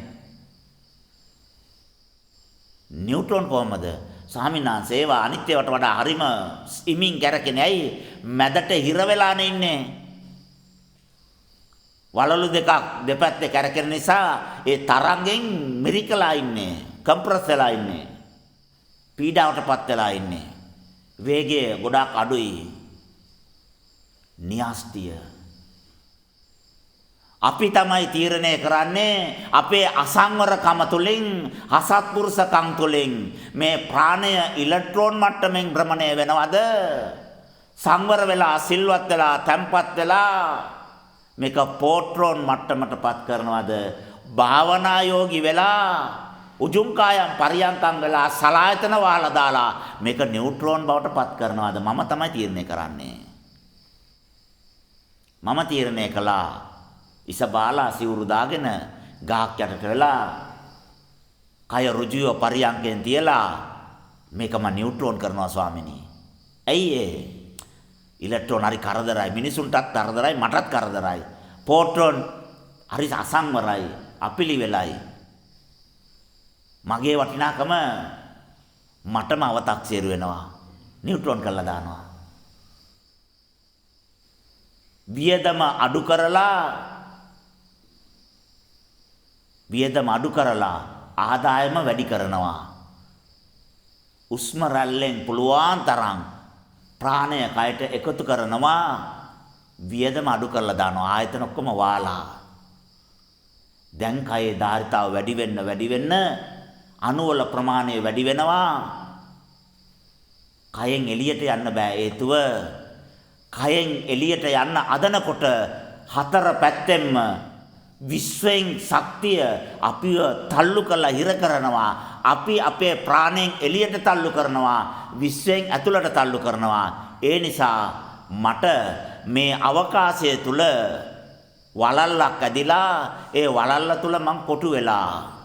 Speaker 1: නියුට්‍රෝන කොහමද? ස්වාමීන් වහන්සේ ඒවා අනිත් ඒවාට වඩා හරිම ඉමින් කැරකෙන්නේ. ඇයි? මැදට හිර වෙලානේ ඉන්නේ. වලලු දෙකක් දෙපැත්තේ කැරකෙන නිසා ඒ තරංගෙන් මිරිකලා ඉන්නේ. කම්ප්‍රස් වෙලා ඉන්නේ. පීඩාවටපත් වෙලා ඉන්නේ. වේගය ගොඩාක් අඩුයි. න්‍යාස්තිය අපි තමයි තීරණය කරන්නේ අපේ අසංවරකම තුලින් අසත්පුරුෂකම් තුලින් මේ ප්‍රාණය ඉලෙක්ට්‍රෝන මට්ටමින් භ්‍රමණය වෙනවද? සංවර වෙලා සිල්වත් වෙලා තැම්පත් වෙලා මේක පෝට්‍රෝන මට්ටමටපත් කරනවද? භාවනා යෝගී වෙලා උජුම් කායම් පරියංකම් වෙලා සලායතන වහලා දාලා මේක නියුට්‍රෝන බවට පත් කරනවද? මම තමයි තීරණය කරන්නේ. මම තීරණය කළා ඉස බාලා සිවුරු දාගෙන ගහක් යටට වෙලා කය ඍජුව පරියන්කෙන් තියලා මේක මම නියුට්‍රෝන් කරනවා ස්වාමිනී. ඇයි ඒ? ඉලෙක්ට්‍රෝන හරි කරදරයි, මිනිසුන්ටත් කරදරයි, මටත් කරදරයි. පොට්‍රෝන හරි අසංවරයි, අපිලි වෙලයි. මගේ වටිනාකම මටම අව탁සීරු වෙනවා. නියුට්‍රෝන් කරලා දානවා. වියදම අඩු කරලා ආදායම වැඩි කරනවා. උස්ම රැල්ලෙන් පුළුවන් තරම් ප්‍රාණය කයට එකතු කරනවා. වියදම අඩු කරලා දානවා. ආයතන ඔක්කොම වාලා. දැන් කයේ ධාරිතාව වැඩි වෙන්න අණුවල ප්‍රමාණය වැඩි වෙනවා. කයෙන් එළියට යන්න බෑ. හේතුව කයෙන් එළියට යන්න අදනකොට හතර පැත්තෙන්ම විශ්වයෙන් ශක්තිය අපිව තල්ලු කරලා හිර කරනවා. අපි අපේ ප්‍රාණයෙන් එළියට තල්ලු කරනවා. විශ්වයෙන් ඇතුළට තල්ලු කරනවා. ඒ නිසා මට මේ අවකාශය තුල වලල්ලක් ඇදිලා ඒ වලල්ල තුල මං කොටු වෙලා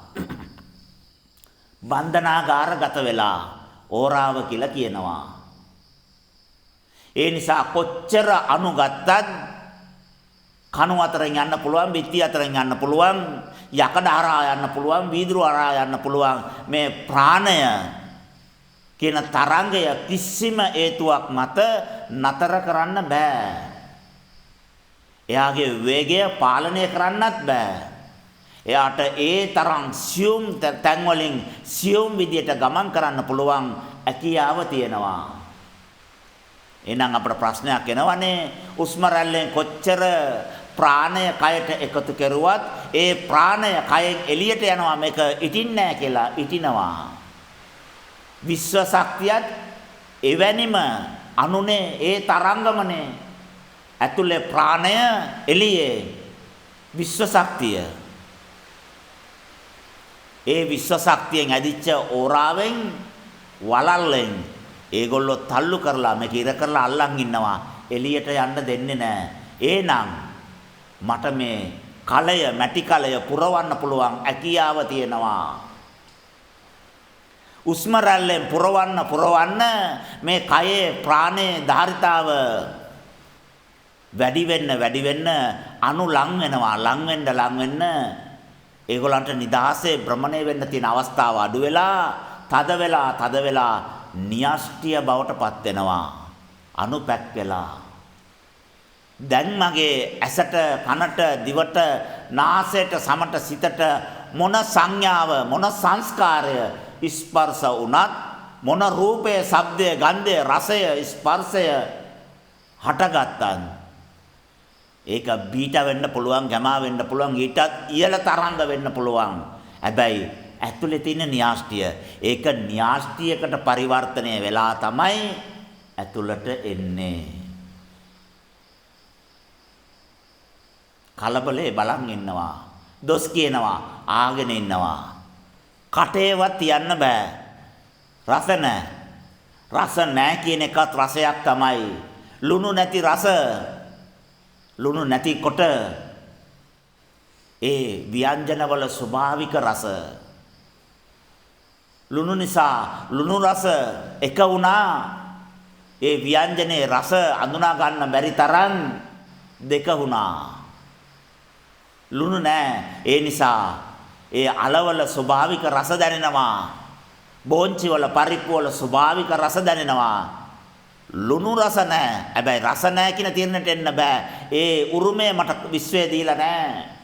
Speaker 1: බන්ධනාගාරගත වෙලා ඕරාව කියලා කියනවා. ඒ නිසා කොච්චර අණු ගත්තත් කණු අතරින් යන්න පුළුවන්, බිත්ති අතරින් යන්න පුළුවන්, යකඩ හරහා යන්න පුළුවන්, වීදුරු හරහා යන්න පුළුවන්. මේ ප්‍රාණය කියන තරංගය කිසිම හේතුවක් මත නතර කරන්න බෑ. එයාගේ වේගය පාලනය කරන්නත් බෑ. එයාට ඒ තරම් සියුම් තැන් වලින් සියුම් විදියට ගමන් කරන්න පුළුවන් හැකියාව තියෙනවා. එහෙනම් අපට ප්‍රශ්නයක් එනවනේ උස්ම රැල්ලෙන් කොච්චර ප්‍රාණය කයට එකතු කරුවත් ඒ ප්‍රාණය කයෙන් එළියට යනවා මේක ඉටින්නේ නැහැ කියලා ඉටිනවා. විශ්ව ශක්තියත් එවැනිම අනුනේ ඒ තරංගමනේ ඇතුලේ ප්‍රාණය එළියේ විශ්ව ශක්තිය. ඒ විශ්ව ශක්තියෙන් ඇදිච්ච ඕරාවෙන් වලල්ලෙන් ඒගොල්ලෝ තල්ලු කරලා මේක ඉර කරලා අල්ලන් ඉන්නවා. එළියට යන්න දෙන්නේ නැහැ. එහෙනම් මට මේ කලය මැටි කලය පුරවන්න පුළුවන් හැකියාව තියෙනවා. උස්ම රැල්ලෙන් පුරවන්න මේ කයේ ප්‍රාණයේ ධාරිතාව වැඩි වෙන්න අණු ලං වෙන්න ඒගොල්ලන්ට නිදහසේ භ්‍රමණය වෙන්න තියෙන අවස්ථාව අඩු වෙලා තද වෙලා න්‍යෂ්ටිය බවට පත් වෙනවා. අණු පැක් වෙලා. දැන් මගේ ඇසට, කනට, දිවට, නාසයට, සමට, සිතට මොන සංඥාව, මොන සංස්කාරය ස්පර්ශ වුණත්, මොන රූපය, ශබ්දය, ගන්ධය, රසය, ස්පර්ශය හටගත්තත් ඒක බීටා වෙන්න පුළුවන්, ගැමා වෙන්න පුළුවන්, ඊටත් ඉහළ තරංග වෙන්න පුළුවන්. හැබැයි ඇතුලේ තියෙන න්‍යාෂ්ටිය, ඒක න්‍යාෂ්ටියකට පරිවර්තනය වෙලා තමයි ඇතුළට එන්නේ. කලබලේ බලන් ඉන්නවා, දොස් කියනවා, ආගෙන ඉන්නවා. කටේවත් තියන්න බෑ. රස නැහැ. රස නැහැ කියන එකත් රසයක් තමයි. ලුණු නැති රස, ලුණු නැතිකොට ඒ ව්‍යංජනවල ස්වභාවික රස. ලුණු නිසා ලුණු රස එක වුණා. ඒ ව්‍යංජනේ රස අඳුනා ගන්න බැරි තරම් දෙක වුණා. ලුණු නැහැ. ඒ නිසා ඒ අලවල ස්වභාවික රස දැනෙනවා. බෝංචි වල පරිප්පු වල ස්වභාවික රස දැනෙනවා. ලුණු රස නැහැ. හැබැයි රස නැහැ කියන තීරණයට එන්න බෑ. ඒ උරුමය මට විශ්වය දීලා නැහැ.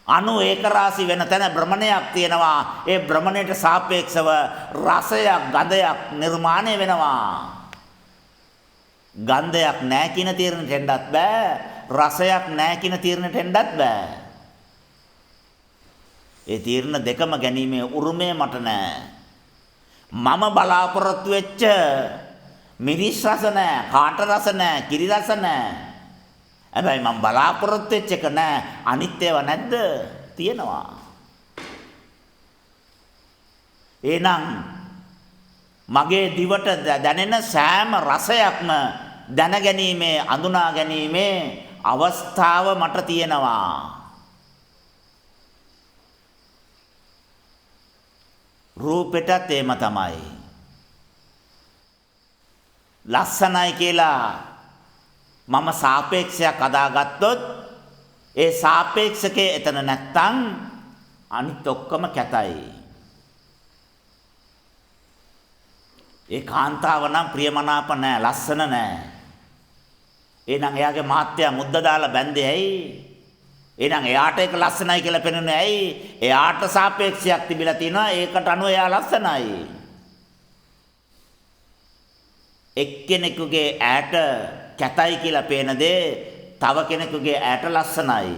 Speaker 1: අණු ඒකරාශි වෙන තැන භ්‍රමණයක් තියෙනවා. ඒ භ්‍රමණයට සාපේක්ෂව රසයක්, ගඳයක් නිර්මාණය වෙනවා. ගන්ධයක් නැහැ කියන තීරණයට එන්නත් බෑ. රසයක් නැහැ කියන තීරණයට එන්නත් බෑ. ඒ තීරණ දෙකම ගැනීමේ උරුමය මට නැහැ. මම බලාපොරොත්තු වෙච්ච මිරිස් රස නැහැ, කාට රස නැහැ, කිරි රස නැහැ. හැබැයි මම බලාපොරොත්තු වෙච්ච එක නැහැ. අනිත් ඒවා නැද්ද? තියෙනවා. එහෙනම් මගේ දිවට දැනෙන සෑම රසයක්ම දැනගැනීමේ අඳුනා ගැනීමේ අවස්ථාව මට තියෙනවා. රූපෙටත් එහෙම තමයි. ලස්සනයි කියලා මම සාපේක්ෂයක් හදාගත්තොත් ඒ සාපේක්ෂකේ එතන නැත්තම් අනිත් ඔක්කොම කැතයි. ඒ කාන්තාව නම් ප්‍රියමනාප නෑ, ලස්සන නෑ. එහෙනම් එයාගේ මහත්තයා මුද්ද දාලා බැන්දේ ඇයි? එහෙනම් එයාට ඒක ලස්සනයි කියලා පෙනුනේ ඇයි? එයාට සාපේක්ෂයක් තිබිලා තිනවා, ඒකට අනුව එයා ලස්සනයි. එක්කෙනෙකුගේ ඈට කැතයි කියලා පේන දේ තව කෙනෙකුගේ ඈට ලස්සනයි.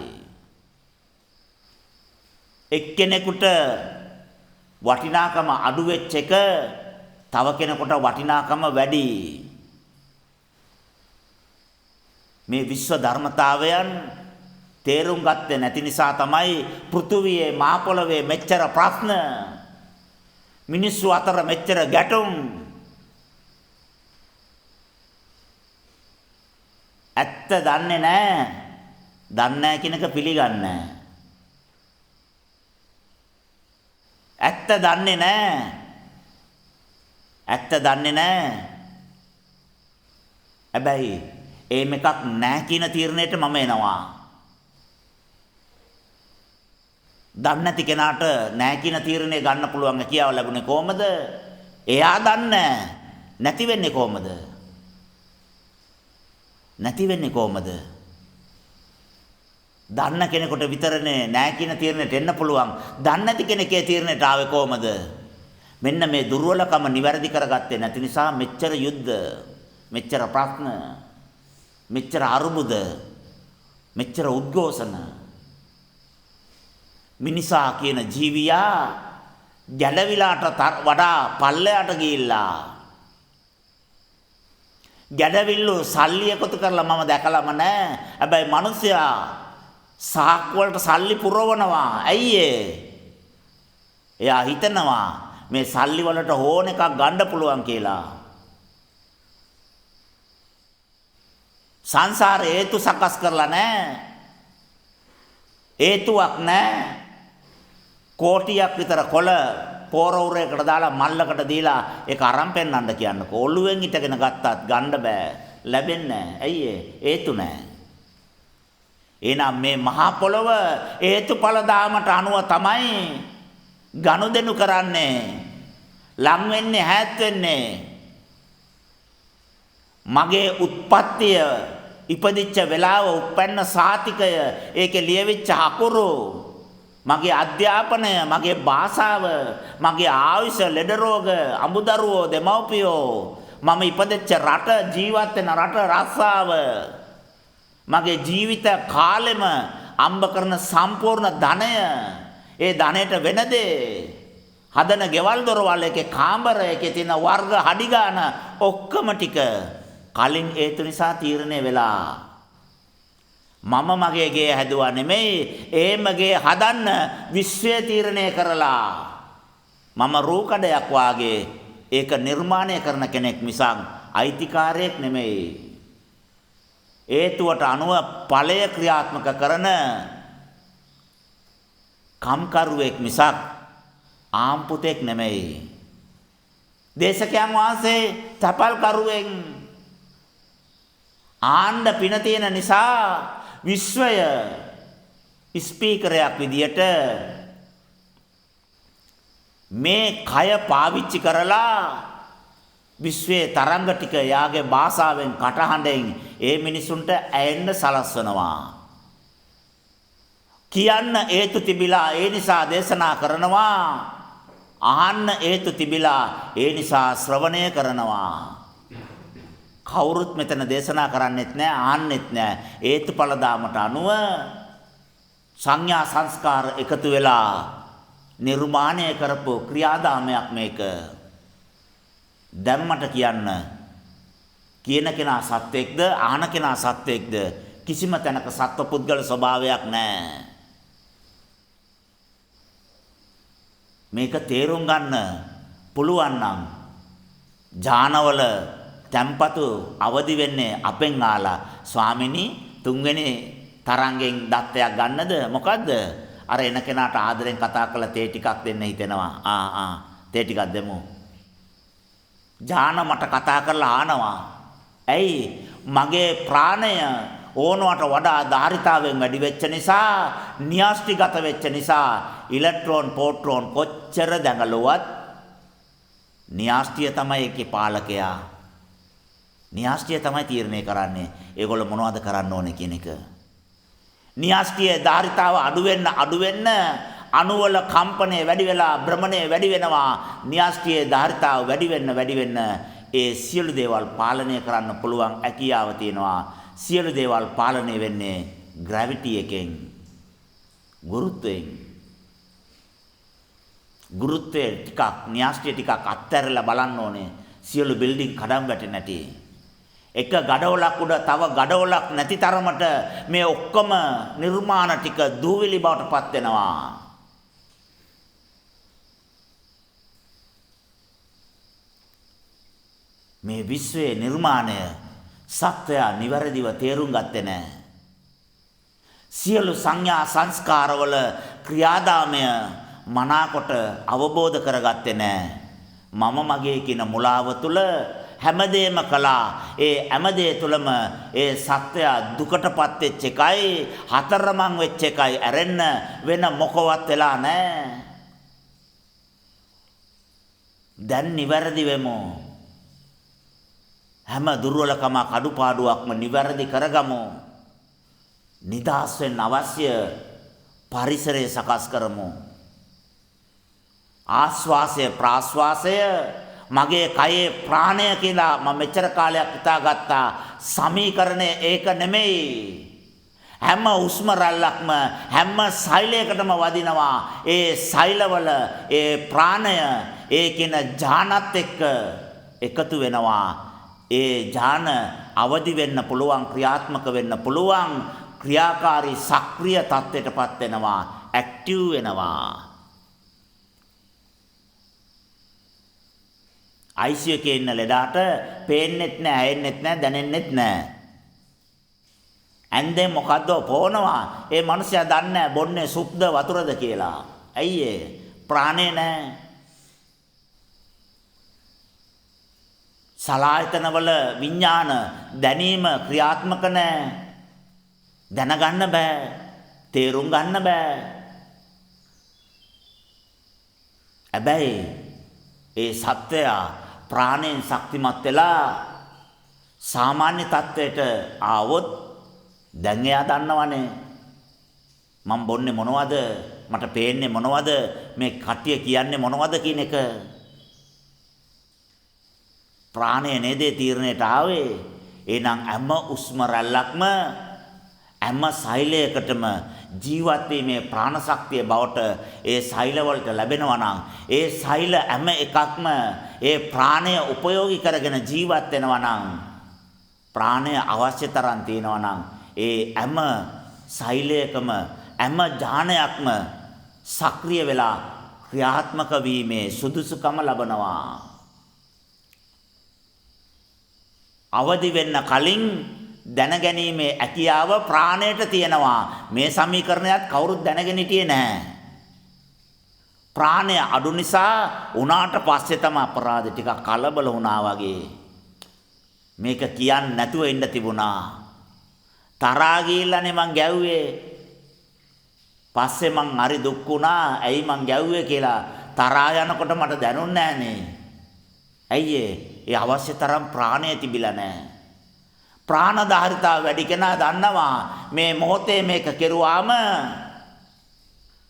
Speaker 1: එක්කෙනෙකුට වටිනාකම අඩු වෙච්ච එක තව කෙනෙකුට වටිනාකම වැඩි. මේ විශ්ව ධර්මතාවයන් තේරුම් ගත්තේ නැති නිසා තමයි පෘථුවියේ මහ පොළවේ මෙච්චර ප්‍රශ්න, මිනිස්සු අතර මෙච්චර ගැටුම්. ඇත්ත දන්නේ නැහැ. දන්නේ නැහැ කියන එක පිළිගන්නේ නැහැ. ඇත්ත දන්නේ නැහැ. ඇත්ත දන්නේ නැහැ. හැබැයි එහෙම එකක් නැහැ කියන තීරණයට මම එනවා. දන්නේ නැති කෙනාට නැහැ කියන තීරණය ගන්න පුළුවන් කියාව ලැබුණේ කොහමද? එයා දන්නේ නැති වෙන්නේ කොහමද? නැති වෙන්නේ කොහමද? දන්න කෙනෙකුට විතරනේ නැහැ කියන තීරණයට එන්න පුළුවන්. දන්නේ නැති කෙනෙක්ගේ තීරණයට ආවේ කොහමද? මෙන්න මේ දුර්වලකම නිවැරදි කරගත්තේ නැති නිසා මෙච්චර යුද්ධ, මෙච්චර ප්‍රශ්න, මෙච්චර අරුබුද, මෙච්චර උද්ඝෝෂණ. මිනිසා කියන ජීවියා ගැඩවිලාට වඩා පල්ලයට ගිහිල්ලා ගැඩවිල්ලු සල්ලි එකතු කරලා මම දැකලම නැහැ. හැබැයි මිනිසයා සාක් වලට සල්ලි පුරවනවා. ඇයි එයා හිතනවා මේ සල්ලි වලට ඕන එකක් ගන්න පුළුවන් කියලා. සංසාරේ හේතු සකස් කරලා නැහැ. හේතුවක් නැහැ. කෝටියක් විතර කොළ පෝරවුරයකට දාලා මල්ලකට දීලා ඒක අරන් පෙන්නන්න කියන්නකෝ. ඔළුවෙන් හිටගෙන ගත්තත් ගන්න බෑ. ලැබෙන්නේ නැහැ. ඇයි හේතු නැහැ. එහෙනම් මේ මහා පොළව හේතුඵල ධාමට අනුව තමයි ගනුදෙනු කරන්නේ. ලං වෙන්නේ හැත් වෙන්නේ. මගේ උත්පත්තිය ඉපදිච්ච වෙලාව උපැන්න සාතිකය ඒකේ ලියවිච්ච අකුරු මගේ අධ්‍යාපනය මගේ භාෂාව මගේ ආයුෂ ලෙඩ රෝග අමුදරුවෝ දෙමව්පියෝ මම ඉපදෙච්ච රට ජීවත් වෙන රට රස්සාව මගේ ජීවිත කාලෙම අම්බ කරන සම්පූර්ණ ධනය ඒ ධනයට වෙන දේ හදන ගෙවල් දොරවල් එකේ කාමර එකේ තියෙන වර්ග හඩි ගන්න ඔක්කොම ටික කලින් හේතු නිසා තීරණය වෙලා මම මගේ ගේ හැදුවා නෙමෙයි ඒම ගේ හදන්න විශ්වය තීරණය කරලා මම රූකඩයක් වාගේ ඒක නිර්මාණය කරන කෙනෙක් මිසක් අයිතිකාරයෙක් නෙමෙයි හේතුවට අනුව ඵලය ක්‍රියාත්මක කරන කම්කරුවෙක් මිසක් ආම්පුතෙක් නෙමෙයි දේශකයන් වහන්සේ තපල් කරුවෙන් ආණ්ඩ පින තියෙන නිසා විශ්වය ස්පීකරයක් විදියට මේ කය පාවිච්චි කරලා විශ්වයේ තරංග ටික යාගේ භාෂාවෙන් කටහඬෙන් ඒ මිනිසුන්ට ඇයෙන්න සලස්වනවා කියන්න හේතු තිබිලා ඒ නිසා දේශනා කරනවා අහන්න හේතු තිබිලා ඒ නිසා ශ්‍රවණය කරනවා කවුරුත් මෙතන දේශනා කරන්නෙත් නැහැ ආන්නෙත් නැහැ හේතුඵල දාමට අනුව සංඥා සංස්කාර එකතු වෙලා නිර්මාණය කරපු ක්‍රියාදාමයක් මේක ධම්මට කියන්න කියන කෙනා සත්වෙක්ද ආහන කෙනා සත්වෙක්ද කිසිම තැනක සත්ව පුද්ගල ස්වභාවයක් නැහැ මේක තේරුම් ගන්න පුළුවන් නම් ඥානවල තැම්පතු අවදි වෙන්නේ අපෙන් ආලා ස්වාමිනී තුන්වෙනි තරංගෙන් දත්තයක් ගන්නද මොකද්ද අර එන කෙනාට ආදරෙන් කතා කරලා තේ ටිකක් දෙන්න හිතෙනවා තේ ටිකක් දෙමු ජාන මට කතා කරලා ආනවා ඇයි මගේ ප්‍රාණය ඕනවට වඩා ධාරිතාවෙන් වැඩි වෙච්ච නිසා න්‍යාස්ටිගත වෙච්ච නිසා ඉලෙක්ට්‍රෝන පොට්‍රෝන කොච්චර දඟලුවත් න්‍යාස්ටිය තමයි ඒකේ පාලකයා න්‍යාස්ටිය තමයි තීරණය කරන්නේ ඒගොල්ලෝ මොනවද කරන්න ඕනේ කියන එක න්‍යාස්ටියේ ධාරිතාව අඩු වෙන්න අණුවල කම්පණය වැඩි වෙලා භ්‍රමණය වැඩි වෙනවා න්‍යාස්ටියේ ධාරිතාව වැඩි වෙන්න ඒ සියලු දේවල් පාලනය කරන්න පුළුවන් හැකියාව තියෙනවා සියලු දේවල් පාලනය වෙන්නේ ග්‍රැවිටි එකෙන් ගුරුත්වය ටිකක් න්‍යාස්ටිය ටිකක් අත්හැරලා බලන්න ඕනේ සියලු බිල්ඩින් කඩම් වැටෙන්නේ නැති එක ගඩොලක් උඩ තව ගඩොලක් නැති තරමට මේ ඔක්කොම නිර්මාණ ටික දූවිලි බවට පත් වෙනවා මේ විශ්වයේ නිර්මාණය සත්‍යය නිවැරදිව තේරුම් ගත්තේ නැහැ. සියලු සංඥා සංස්කාරවල ක්‍රියාදාමය මනාකොට අවබෝධ කරගත්තේ නැහැ. මම මගේ කියන මුලාව තුල හැමදේම කළා. ඒ හැමදේ තුලම ඒ සත්‍යය දුකටපත් වෙච්ච එකයි හතරමං වෙච්ච එකයි ඇරෙන්න වෙන මොකවත් වෙලා නැහැ. දැන් නිවැරදි වෙමු. හැම දුර්වලකමක් අඩුපාඩුවක්ම නිවැරදි කරගමු. නිදහස් වෙන්න අවශ්‍ය පරිසරය සකස් කරමු. ආස්වාසය ප්‍රාස්වාසය මගේ කයේ ප්‍රාණය කියලා මම මෙච්චර කාලයක් හිතාගත්තා සමීකරණය ඒක නෙමෙයි. හැම හුස්ම රැල්ලක්ම හැම සෛලයකටම වදිනවා. ඒ සෛලවල ඒ ප්‍රාණය ඒ කියන ඥානත් එක්ක එකතු වෙනවා. ඒ ඥාන අවදි වෙන්න පුළුවන් ක්‍රියාත්මක වෙන්න පුළුවන් ක්‍රියාකාරී සක්‍රිය තත්ත්වයටපත් වෙනවා ඇක්ටිව් වෙනවා ICU එකේ ඉන්න ලෙඩාට පේන්නෙත් නැහැ ඇයෙන්නෙත් නැහැ දැනෙන්නෙත් නැහැ ඇන්දේ මොකද්ද පොවනවා ඒ මිනිස්සයා දන්නේ නැහැ බොන්නේ සුප්ද වතුරද කියලා ඇයි ඒ ප්‍රාණේ නැහැ සලායතනවල විඥාන දැනීම ක්‍රියාත්මක නැහැ දැනගන්න බෑ තේරුම් ගන්න බෑ හැබැයි ඒ සත්‍යය ප්‍රාණයෙන් ශක්තිමත් වෙලා සාමාන්‍ය තත්වයට ආවොත් දැන් එයා දන්නවනේ මම බොන්නේ මොනවද මට පේන්නේ මොනවද මේ කට්ටිය කියන්නේ මොනවද කියන එක ප්‍රාණය නේද තීරණයට ආවේ එහෙනම් හැම උස්ම රැල්ලක්ම හැම සෛලයකටම ජීවත් වීමේ ප්‍රාණ ශක්තිය බවට ඒ සෛල වලට ලැබෙනවා නම් ඒ සෛල හැම එකක්ම ඒ ප්‍රාණය උපයෝගී කරගෙන ජීවත් වෙනවා නම් ප්‍රාණය අවශ්‍ය තරම් තියෙනවා නම් ඒ හැම සෛලයකම හැම ඥානයක්ම සක්‍රිය වෙලා ක්‍රියාත්මක වීමේ සුදුසුකම ලබනවා අවදි වෙන්න කලින් දැනගැනීමේ හැකියාව ප්‍රාණයට තියෙනවා මේ සමීකරණයත් කවුරුත් දැනගෙන හිටියේ නැහැ ප්‍රාණය අඩු නිසා උනාට පස්සේ තමයි අපරාධ ටික කලබල වුණා වගේ මේක කියන්නේ නැතුව ඉන්න තිබුණා තරහා ගිහිල්ලානේ මං ගැව්වේ පස්සේ මං හරි දුක් වුණා ඇයි මං ගැව්වේ කියලා තරහා යනකොට මට දැනුන්නේ නැහනේ ඇයි ඒ අවශ්‍ය තරම් ප්‍රාණය තිබිලා නැහැ ප්‍රාණධාරිතාව වැඩි කෙනා දන්නවා මේ මොහොතේ මේක කෙරුවාම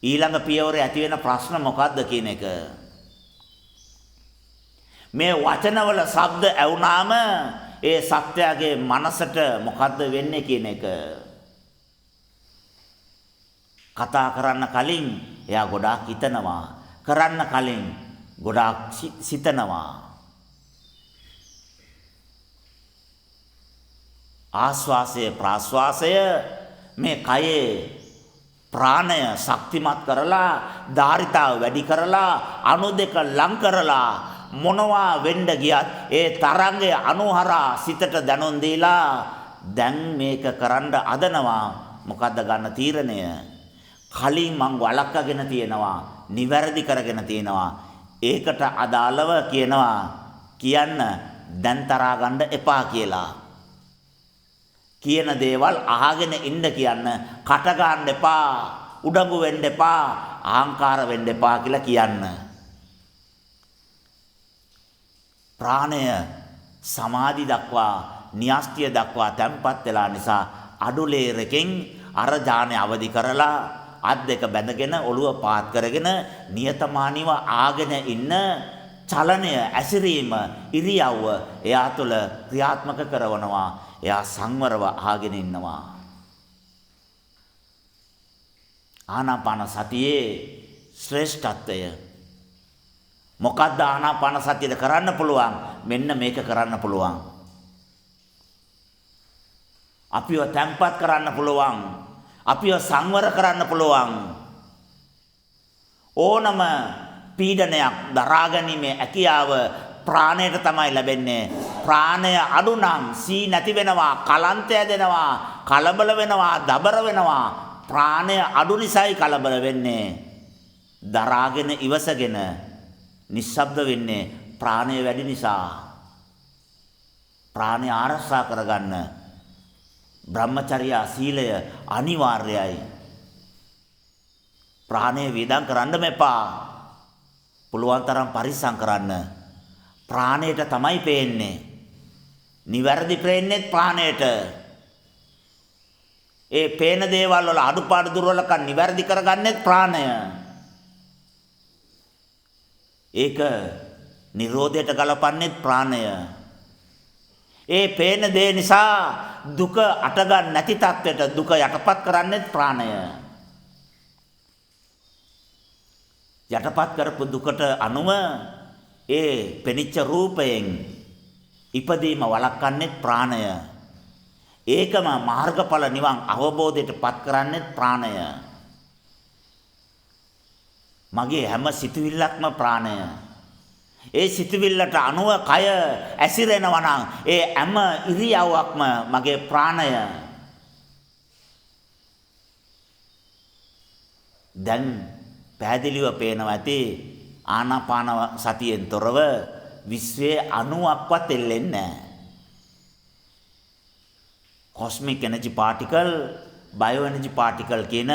Speaker 1: ඊළඟ පියවරේ ඇති වෙන ප්‍රශ්න මොකක්ද කියන එක මේ වචනවල ශබ්ද ඇවුනාම ඒ සත්‍යයේ මනසට මොකද්ද වෙන්නේ කියන එක කතා කරන්න කලින් එයා ගොඩාක් හිතනවා කරන්න කලින් ගොඩාක් සිතනවා ආස්වාසය ප්‍රාස්වාසය මේ කයේ ප්‍රාණය ශක්තිමත් කරලා ධාරිතාව වැඩි කරලා අණු දෙක ලං කරලා මොනවා වෙන්න ගියත් ඒ තරංගයේ අනුහරා සිතට දැනුම් දීලා දැන් මේක කරන්න අදනවා. මොකද්ද ගන්න තීරණය? කලින් මං වළක්වාගෙන තියෙනවා, නිවැරදි කරගෙන තියෙනවා. ඒකට අදාළව කියන්න දැන් තරහා ගන්න එපා කියලා. කියන දේවල් අහගෙන ඉන්න කියන්න, කට ගන්න එපා, උඩඟු වෙන්න එපා, අහංකාර වෙන්න එපා කියලා කියන්න. ප්‍රාණය සමාධි දක්වා, න්‍යෂ්ටිය දක්වා තැම්පත් වෙලා නිසා අඩුලේරකින් අර ඥානය අවදි කරලා අත් දෙක බැඳගෙන ඔළුව පාත් කරගෙන නියතමානීව ආගෙන ඉන්න චලනය, ඇසිරීම, ඉරියව්ව එයා තුළ ක්‍රියාත්මක කරනවා. එයා සංවරව ආගෙන ඉන්නවා. ආනාපාන සතියේ ශ්‍රේෂ්ඨත්වය මොකද්ද? ආනාපාන සතියේ කරන්න පුළුවන් මෙන්න මේක කරන්න පුළුවන්. අපිව තැම්පත් කරන්න පුළුවන්. අපිව සංවර කරන්න පුළුවන්. ඕනම පීඩනයක් දරාගැනීමේ හැකියාව ප්‍රාණයට තමයි ලැබෙන්නේ. ප්‍රාණය අඩු නම් සී නැති වෙනවා, කලන්තය දෙනවා, කලබල වෙනවා, දබර වෙනවා. ප්‍රාණය අඩු නිසායි කලබල වෙන්නේ. දරාගෙන ඉවසගෙන නිශ්ශබ්ද වෙන්නේ ප්‍රාණය වැඩි නිසා. ප්‍රාණය ආරක්ෂා කරගන්න බ්‍රහ්මචර්යා සීලය අනිවාර්යයි. ප්‍රාණය වේදම් කරන්න මෙපා. පුළුවන් තරම් පරිස්සම් කරන්න. ප්‍රාණයට තමයි පේන්නේ. නිවැරදි පේන්නේ ප්‍රාණයට. ඒ පේන දේවල් වල අඩුපාඩු දුර්වලකම් නිවැරදි කරගන්නේ ප්‍රාණය. ඒක නිරෝධයට ගලපන්නේ ප්‍රාණය. ඒ පේන දේ නිසා දුක අටගන්න නැති තත්ත්වයට දුක යටපත් කරන්නේ ප්‍රාණය. යටපත් කරපු දුකට අනුව ඒ පෙනිච්ච රූපයෙන් ඉපදීම වළක්වන්නේ ප්‍රාණය. ඒකම මාර්ගඵල නිවන් අවබෝධයට පත් කරන්නේ ප්‍රාණය. මගේ හැම සිතුවිල්ලක්ම ප්‍රාණය. ඒ සිතුවිල්ලට අනුව කය ඇසිරෙනවා නම් ඒ හැම ඉරියව්වක්ම මගේ ප්‍රාණය. දැන් පැහැදිලිව පේනවා ඇති ආනාපාන සතියෙන් තොරව විශ්වයේ අණුවක්වත් එල්ලෙන්නේ නැහැ. cosmic energy particle, bio energy particle කියන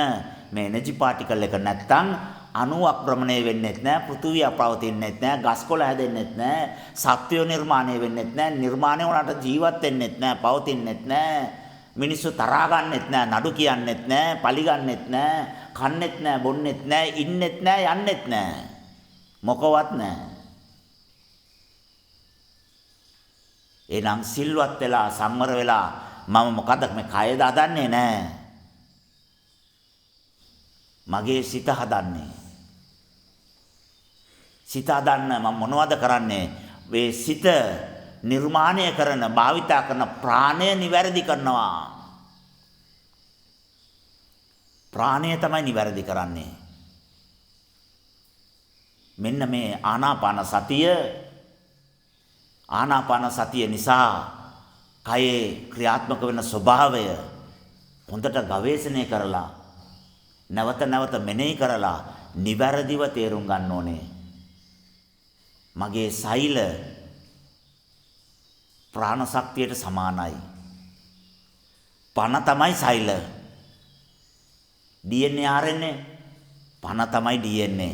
Speaker 1: මේ energy particle එක නැත්තම් අණුවක් භ්‍රමණය වෙන්නේත් නැහැ, පෘථුවිය පවතින්නේත් නැහැ, ගස්කොළ හැදෙන්නේත් නැහැ, සත්වය නිර්මාණය වෙන්නේත් නැහැ, නිර්මාණය වුණාට ජීවත් වෙන්නේත් නැහැ, පවතින්නේත් නැහැ, මිනිස්සු තරහා ගන්නෙත් නැහැ, නඩු කියන්නෙත් නැහැ, පලි ගන්නෙත් නැහැ, කන්නෙත් නැහැ, බොන්නෙත් නැහැ, ඉන්නෙත් නැහැ, යන්නෙත් නැහැ. මොකවත් නැහැ. එනම් සිල්වත් වෙලා සම්මර වෙලා මම මොකද මේ කය දාදන්නේ නැහැ. මගේ සිත හදන්නේ. සිත හදන්න මම මොනවද කරන්නේ? මේ සිත නිර්මාණය කරන, භාවිතා කරන ප්‍රාණය නිවැරදි කරනවා. ප්‍රාණය තමයි නිවැරදි කරන්නේ. මෙන්න මේ ආනාපාන සතිය නිසා කයේ ක්‍රියාත්මක වෙන ස්වභාවය හොඳට ගවේෂණය කරලා නැවත නැවත මෙනෙහි කරලා නිවැරදිව තේරුම් ගන්න ඕනේ. මගේ සෛල ප්‍රාණ ශක්තියට සමානයි. පණ තමයි සෛල. DNA RNA පණ තමයි DNA.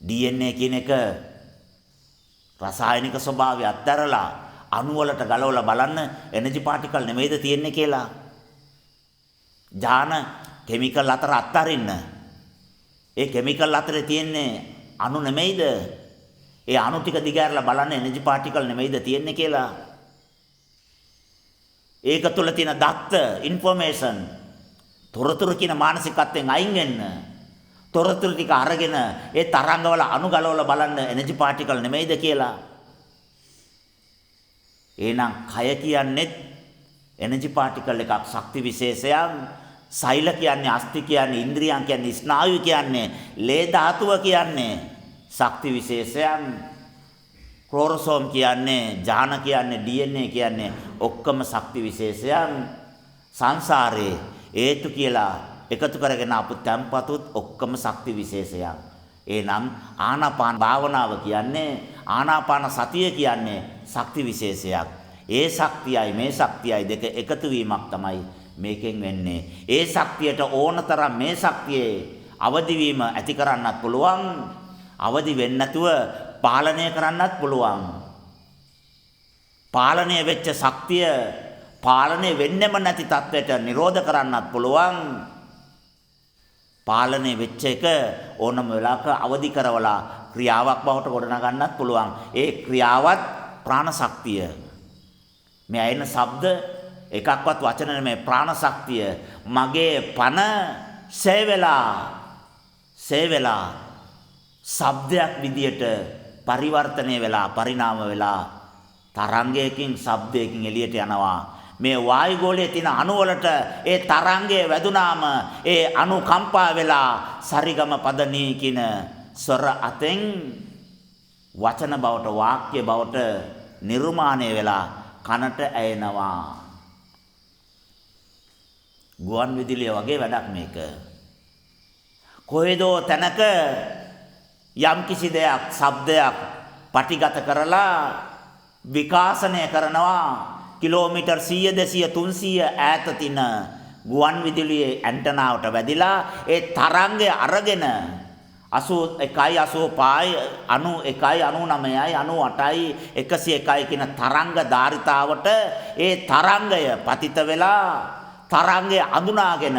Speaker 1: DNA කියන එක රසායනික ස්වභාවය අත්හැරලා අණු වලට ගලවලා බලන්න එනර්ජි පාටිකල් නෙමෙයිද තියෙන්නේ කියලා. ජාන කිමිකල් අතර අත්හරින්න. ඒ කිමිකල් අතරේ තියෙන්නේ අණු නෙමෙයිද? ඒ අණු ටික දිගහැරලා බලන්න එනර්ජි පාටිකල් නෙමෙයිද තියෙන්නේ කියලා. ඒක තුළ තියෙන දත්ත ইনফরমේෂන් තොරතුරු කියන මානසිකත්වයෙන් අයින් වෙන්න. තොරතුරු ටික අරගෙන ඒ තරංගවල අණු ගලවලා බලන්න එනර්ජි පාටිකල් නෙමෙයිද කියලා. එහෙනම් කය කියන්නේ එනර්ජි පාටිකල් එකක්, ශක්ති විශේෂයක්. සෛල කියන්නේ, අස්ථි කියන්නේ, ඉන්ද්‍රියන් කියන්නේ, ස්නායු කියන්නේ, ලේ ධාතුව කියන්නේ, ශක්ති විශේෂයන් ක්ලෝරෝසෝම් කියන්නේ ජාන කියන්නේ DNA කියන්නේ ඔක්කොම ශක්ති විශේෂයන් සංසාරේ හේතු කියලා එකතු කරගෙන අපු තැම්පතුත් ඔක්කොම ශක්ති විශේෂයන්. එහෙනම් ආනාපාන භාවනාව කියන්නේ ආනාපාන සතිය කියන්නේ ශක්ති විශේෂයක්. ඒ ශක්තියයි මේ ශක්තියයි දෙක එකතු වීමක් තමයි මේකෙන් වෙන්නේ. ඒ ශක්තියට ඕනතරම් මේ ශක්තියේ අවදි වීම ඇති කරන්නත් පුළුවන්. අවදි වෙන්නේ නැතුව පාලනය කරන්නත් පුළුවන්. පාලනය වෙච්ච ශක්තිය පාලනය වෙන්නෙම නැති තත්වයට නිරෝධ කරන්නත් පුළුවන්. පාලනය වෙච්ච එක ඕනම වෙලාවක අවදි කරවලා ක්‍රියාවක් බවට ගොඩනගන්නත් පුළුවන්. ඒ ක්‍රියාවත් ප්‍රාණ ශක්තිය. මේ ඇයෙන ශබ්ද එකක්වත් වචන නෙමෙයි ප්‍රාණ ශක්තිය. මගේ පන සේවලා ශබ්දයක් විදියට පරිවර්තනය වෙලා පරිණාම වෙලා තරංගයකින් ශබ්දයකින් එළියට යනවා. මේ වායුගෝලයේ තියෙන අණු වලට ඒ තරංගය වැදුනාම ඒ අණු කම්පා වෙලා සරිගම පදනී කින ස්වර අතෙන් වචන බවට වාක්‍ය බවට නිර්මාණය වෙලා කනට ඇයෙනවා. ගුවන් විදුලිය වගේ වැඩක් මේක. කොහෙදෝ තැනක යම්කිසි දෙයක් ශබ්දයක් පටිගත කරලා විකාශනය කරනවා. කිලෝමීටර් 100 200 300 ඈත තින ගුවන් විදුලියේ ඇන්ටනාවට වැදිලා ඒ තරංගය අරගෙන 81යි 85යි 91යි 99යි 98යි 101යි කියන තරංග ධාරිතාවට ඒ තරංගය පතිත වෙලා තරංගය අඳුනාගෙන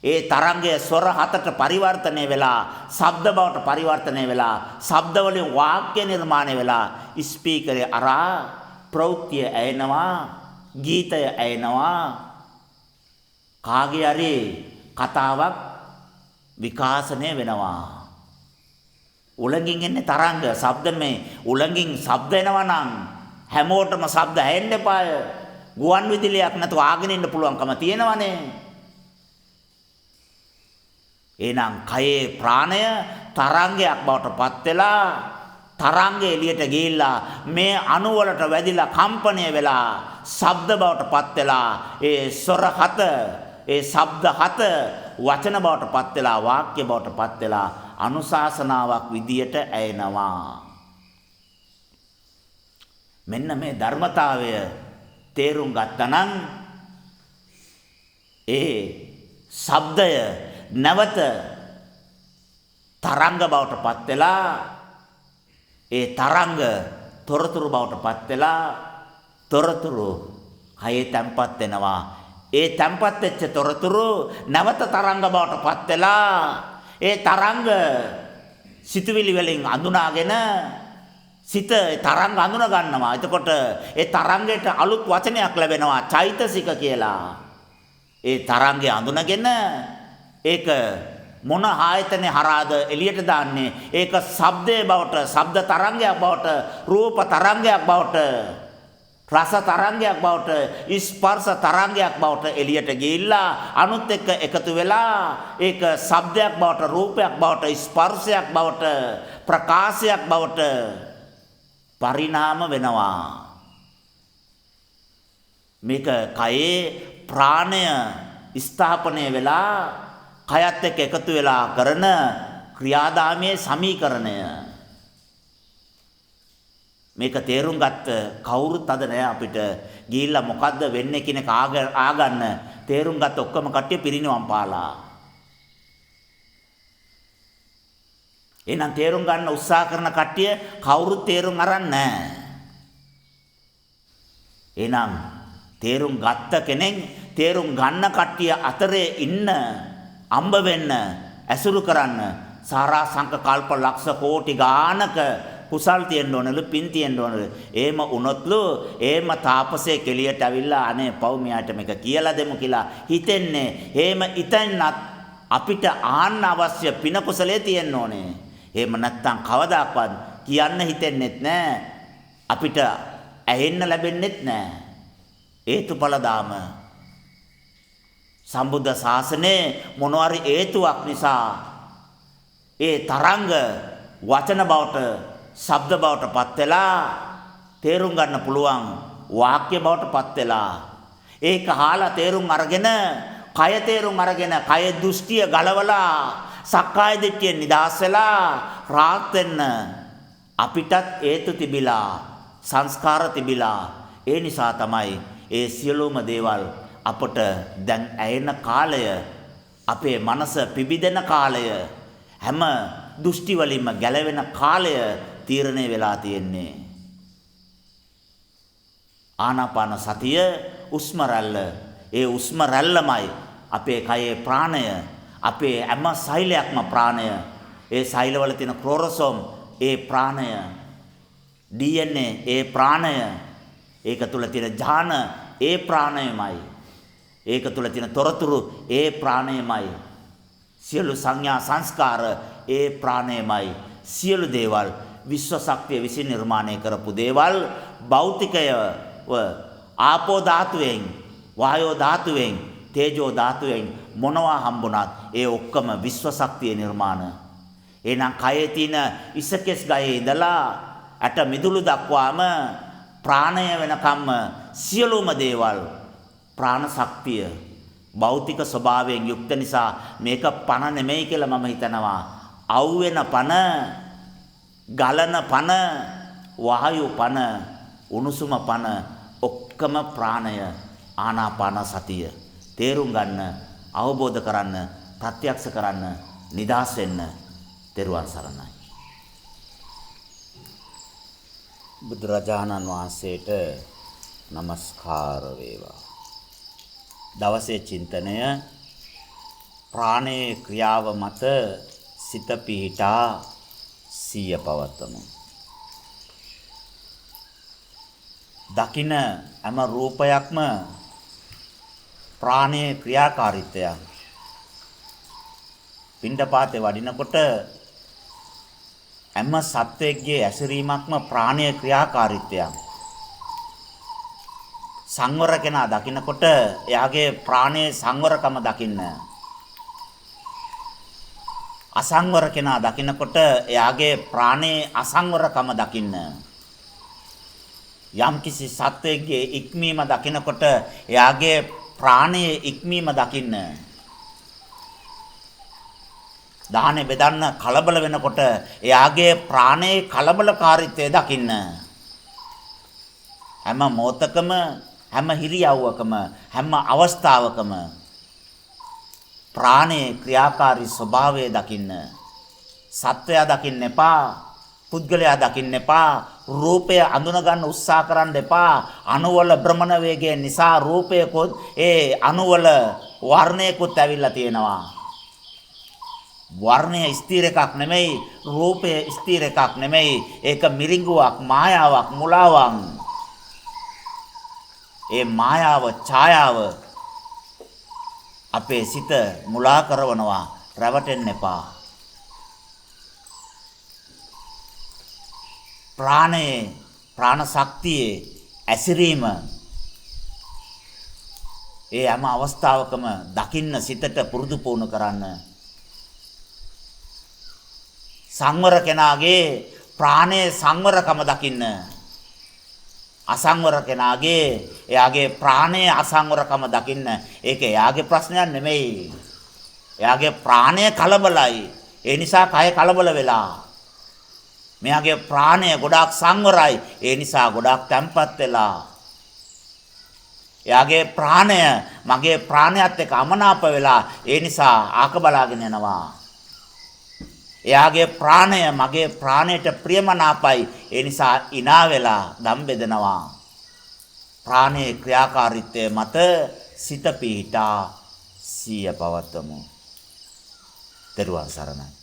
Speaker 1: ඒ තරංගය ස්වර හතට පරිවර්තනය වෙලා ශබ්ද බවට පරිවර්තනය වෙලා ශබ්ද වලින් වාක්‍ය නිර්මාණය වෙලා ස්පීකරේ අරා ප්‍රවෘත්තිය ඇයෙනවා ගීතය ඇයෙනවා කාගේ හරි කතාවක් විකාශනය වෙනවා. උලංගින් එන්නේ තරංග ශබ්ද මේ උලංගින් ශබ්ද එනවා නම් හැමෝටම ශබ්ද ඇහෙන්න එපාය. ගුවන් විදුලියක් නැතුව ආගෙන ඉන්න පුළුවන්කම තියෙනවනේ. එහෙනම් කයේ ප්‍රාණය තරංගයක් බවට පත් වෙලා තරංගය එළියට ගිහිල්ලා මේ අණු වලට වැදිලා කම්පණය වෙලා ශබ්ද බවට පත් වෙලා ඒ ස්වර හත ඒ ශබ්ද හත වචන බවට පත් වෙලා වාක්‍ය බවට පත් වෙලා අනුශාසනාවක් විදියට ඇයෙනවා. මෙන්න මේ ධර්මතාවය තේරුම් ගත්තනම් ඒ ශබ්දය නැවත තරංග බවට පත් වෙලා ඒ තරංග තොරතුරු බවට පත් වෙලා තොරතුරු කයේ තැම්පත් වෙනවා. ඒ තැම්පත් වෙච්ච තොරතුරු නැවත තරංග බවට පත් වෙලා ඒ තරංග සිතුවිලි වලින් අඳුනාගෙන සිත තරංග අඳුන ගන්නවා. එතකොට ඒ තරංගයට අලුත් වචනයක් ලැබෙනවා චෛතසික කියලා. ඒ තරංගය අඳුනගෙන ඒක මොන ආයතනේ හරහාද එළියට දාන්නේ? ඒක ශබ්දයේ බවට, ශබ්ද තරංගයක් බවට, රූප තරංගයක් බවට, රස තරංගයක් බවට, ස්පර්ශ තරංගයක් බවට එළියට ගිහිල්ලා අනුත් එක්ක එකතු වෙලා ඒක ශබ්දයක් බවට, රූපයක් බවට, ස්පර්ශයක් බවට, ප්‍රකාශයක් බවට පරිණාම වෙනවා. මේක කයේ ප්‍රාණය ස්ථාපනය වෙලා කයත් එක්ක එකතු වෙලා කරන ක්‍රියාදාමයේ සමීකරණය. මේක තේරුම් ගත්ත කවුරුත් අද නෑ අපිට ගිහිල්ලා මොකද්ද වෙන්නේ කියන එක ආගන්න තේරුම් ගත්ත ඔක්කොම කට්ටිය පිරිනිවන් පාලා. එහෙනම් තේරුම් ගන්න උත්සාහ කරන කට්ටිය කවුරුත් තේරුම් අරන් නෑ. එහෙනම් තේරුම් ගත්ත කෙනෙක් තේරුම් ගන්න කට්ටිය අතරේ ඉන්න අම්බ වෙන්න ඇසුරු කරන්න සාරා සංක කල්ප ලක්ෂ කෝටි ගානක කුසල් තියෙන්න ඕනලු පින් තියෙන්න ඕනලු. එහෙම වුණොත්ලු එහෙම තාපසේ කෙලියට අවිල්ලා අනේ පව් මෙයාට මේක කියලා දෙමු කියලා හිතෙන්නේ. එහෙම ඉතින්වත් අපිට ආන්න අවශ්‍ය පින කුසලයේ තියෙන්න ඕනේ. එහෙම නැත්තම් කවදාකවත් කියන්න හිතෙන්නෙත් නෑ. අපිට ඇහෙන්න ලැබෙන්නෙත් නෑ. හේතුඵල දාම සම්බුද්ධ ශාසනයේ මොනවාරි හේතුවක් නිසා ඒ තරංග වචන බවට, ශබ්ද බවට පත් වෙලා තේරුම් ගන්න පුළුවන් වාක්‍ය බවට පත් වෙලා ඒක අහලා තේරුම් අරගෙන කය තේරුම් අරගෙන කය දෘෂ්ටිය ගලවලා සක්කාය දිට්ඨිය නිදාස් වෙලා රාත් වෙන්න අපිටත් හේතු තිබිලා සංස්කාර තිබිලා ඒ නිසා තමයි ඒ සියලුම දේවල් අපට දැන් ඇයෙන කාලය අපේ මනස පිබිදෙන කාලය හැම දෘෂ්ටි වලින්ම ගැලවෙන කාලය තීරණය වෙලා තියෙන්නේ ආනාපාන සතිය උස්ම රැල්ල ඒ උස්ම රැල්ලමයි අපේ කයේ ප්‍රාණය අපේ හැම සෛලයක්ම ප්‍රාණය ඒ සෛලවල තියෙන ක්ලෝරෝසෝම් ඒ ප්‍රාණය DNA ඒ ප්‍රාණය ඒක තුල තියෙන ඥාන ඒ ප්‍රාණයමයි ඒක තුල තියෙන තොරතුරු ඒ ප්‍රාණයමයි සියලු සංඥා සංස්කාර ඒ ප්‍රාණයමයි සියලු දේවල් විශ්ව ශක්තිය විසින් නිර්මාණය කරපු දේවල් භෞතිකය ආපෝ ධාතුවෙන් වායෝ ධාතුවෙන් තේජෝ ධාතුවෙන් මොනවා හම්බුණත් ඒ ඔක්කොම විශ්ව ශක්තිය නිර්මාණ එහෙනම් කයේ තියෙන ඉසකෙස් ගයේ ඉඳලා ඇට මිදුළු දක්වාම ප්‍රාණය වෙනකම්ම සියලුම දේවල් ප්‍රාණ ශක්තිය භෞතික ස්වභාවයෙන් යුක්ත නිසා මේක පණ නෙමෙයි කියලා මම හිතනවා අවුවෙන පණ ගලන පණ වායු පණ උණුසුම පණ ඔක්කම ප්‍රාණය ආනාපාන සතිය තේරුම් ගන්න අවබෝධ කරන්න ප්‍රත්‍යක්ෂ කරන්න නිදාස් වෙන්න තෙරුවන් සරණයි බුදුරජාණන් වහන්සේට নমස්කාර වේවා දවසේ චින්තනය ප්‍රාණයේ ක්‍රියාව මත සිත පිහිටා සිය පවත්තමු දකින හැම රූපයක්ම ප්‍රාණයේ ක්‍රියාකාරීත්වය පිණ්ඩපාතේ වඩිනකොට හැම සත්වයකගේ ඇසිරීමක්ම ප්‍රාණයේ ක්‍රියාකාරීත්වය සංවර කෙනා දකිනකොට එයාගේ ප්‍රාණයේ සංවරකම දකින්න අසංවර කෙනා දකිනකොට එයාගේ ප්‍රාණයේ අසංවරකම දකින්න යම්කිසි සත්වයකගේ ඉක්මීම දකිනකොට එයාගේ ප්‍රාණයේ ඉක්මීම දකින්න දාහනේ බෙදන්න කලබල වෙනකොට එයාගේ ප්‍රාණයේ කලබලකාරීත්වය දකින්න හැම මොහොතකම හැම හිරියව්වකම හැම අවස්ථාවකම ප්‍රාණයේ ක්‍රියාකාරී ස්වභාවය දකින්න සත්වයා දකින්න එපා පුද්ගලයා දකින්න එපා රූපය අඳුන ගන්න උත්සාහ කරන්න එපා අණුවල භ්‍රමණ වේගය නිසා රූපයකොත් ඒ අණුවල වර්ණයකොත් ඇවිල්ලා තියෙනවා වර්ණය ස්ථිර එකක් නෙමෙයි රූපය ස්ථිර එකක් නෙමෙයි ඒක මිරිඟුවක් මායාවක් මුලාවක් ඒ මායාව ඡායාව අපේ සිත මුලා කරනවා රැවටෙන්න එපා ප්‍රාණයේ ප්‍රාණ ශක්තියේ ඇසිරීම ඒ හැම අවස්ථාවකම දකින්න සිතට පුරුදු පුහුණු කරන්න සංවර කෙනාගේ ප්‍රාණයේ සංවරකම දකින්න අසංවර කෙනාගේ එයාගේ ප්‍රාණයේ අසංවරකම දකින්න ඒක එයාගේ ප්‍රශ්නයක් නෙමෙයි එයාගේ ප්‍රාණය කලබලයි ඒ නිසා කය කලබල වෙලා මෙයාගේ ප්‍රාණය ගොඩාක් සංවරයි ඒ නිසා ගොඩාක් තැම්පත් වෙලා එයාගේ ප්‍රාණය මගේ ප්‍රාණයත් එක්ක අමනාප වෙලා ඒ නිසා ආක බලාගෙන යනවා එයාගේ ප්‍රාණය මගේ ප්‍රාණයට ප්‍රියමනාපයි ඒ නිසා ඉනා වෙලා දම් බෙදනවා ප්‍රාණයේ ක්‍රියාකාරීත්වය මත සිත පිහිටා සිය පවත්වමු තෙරුවන් සරණයි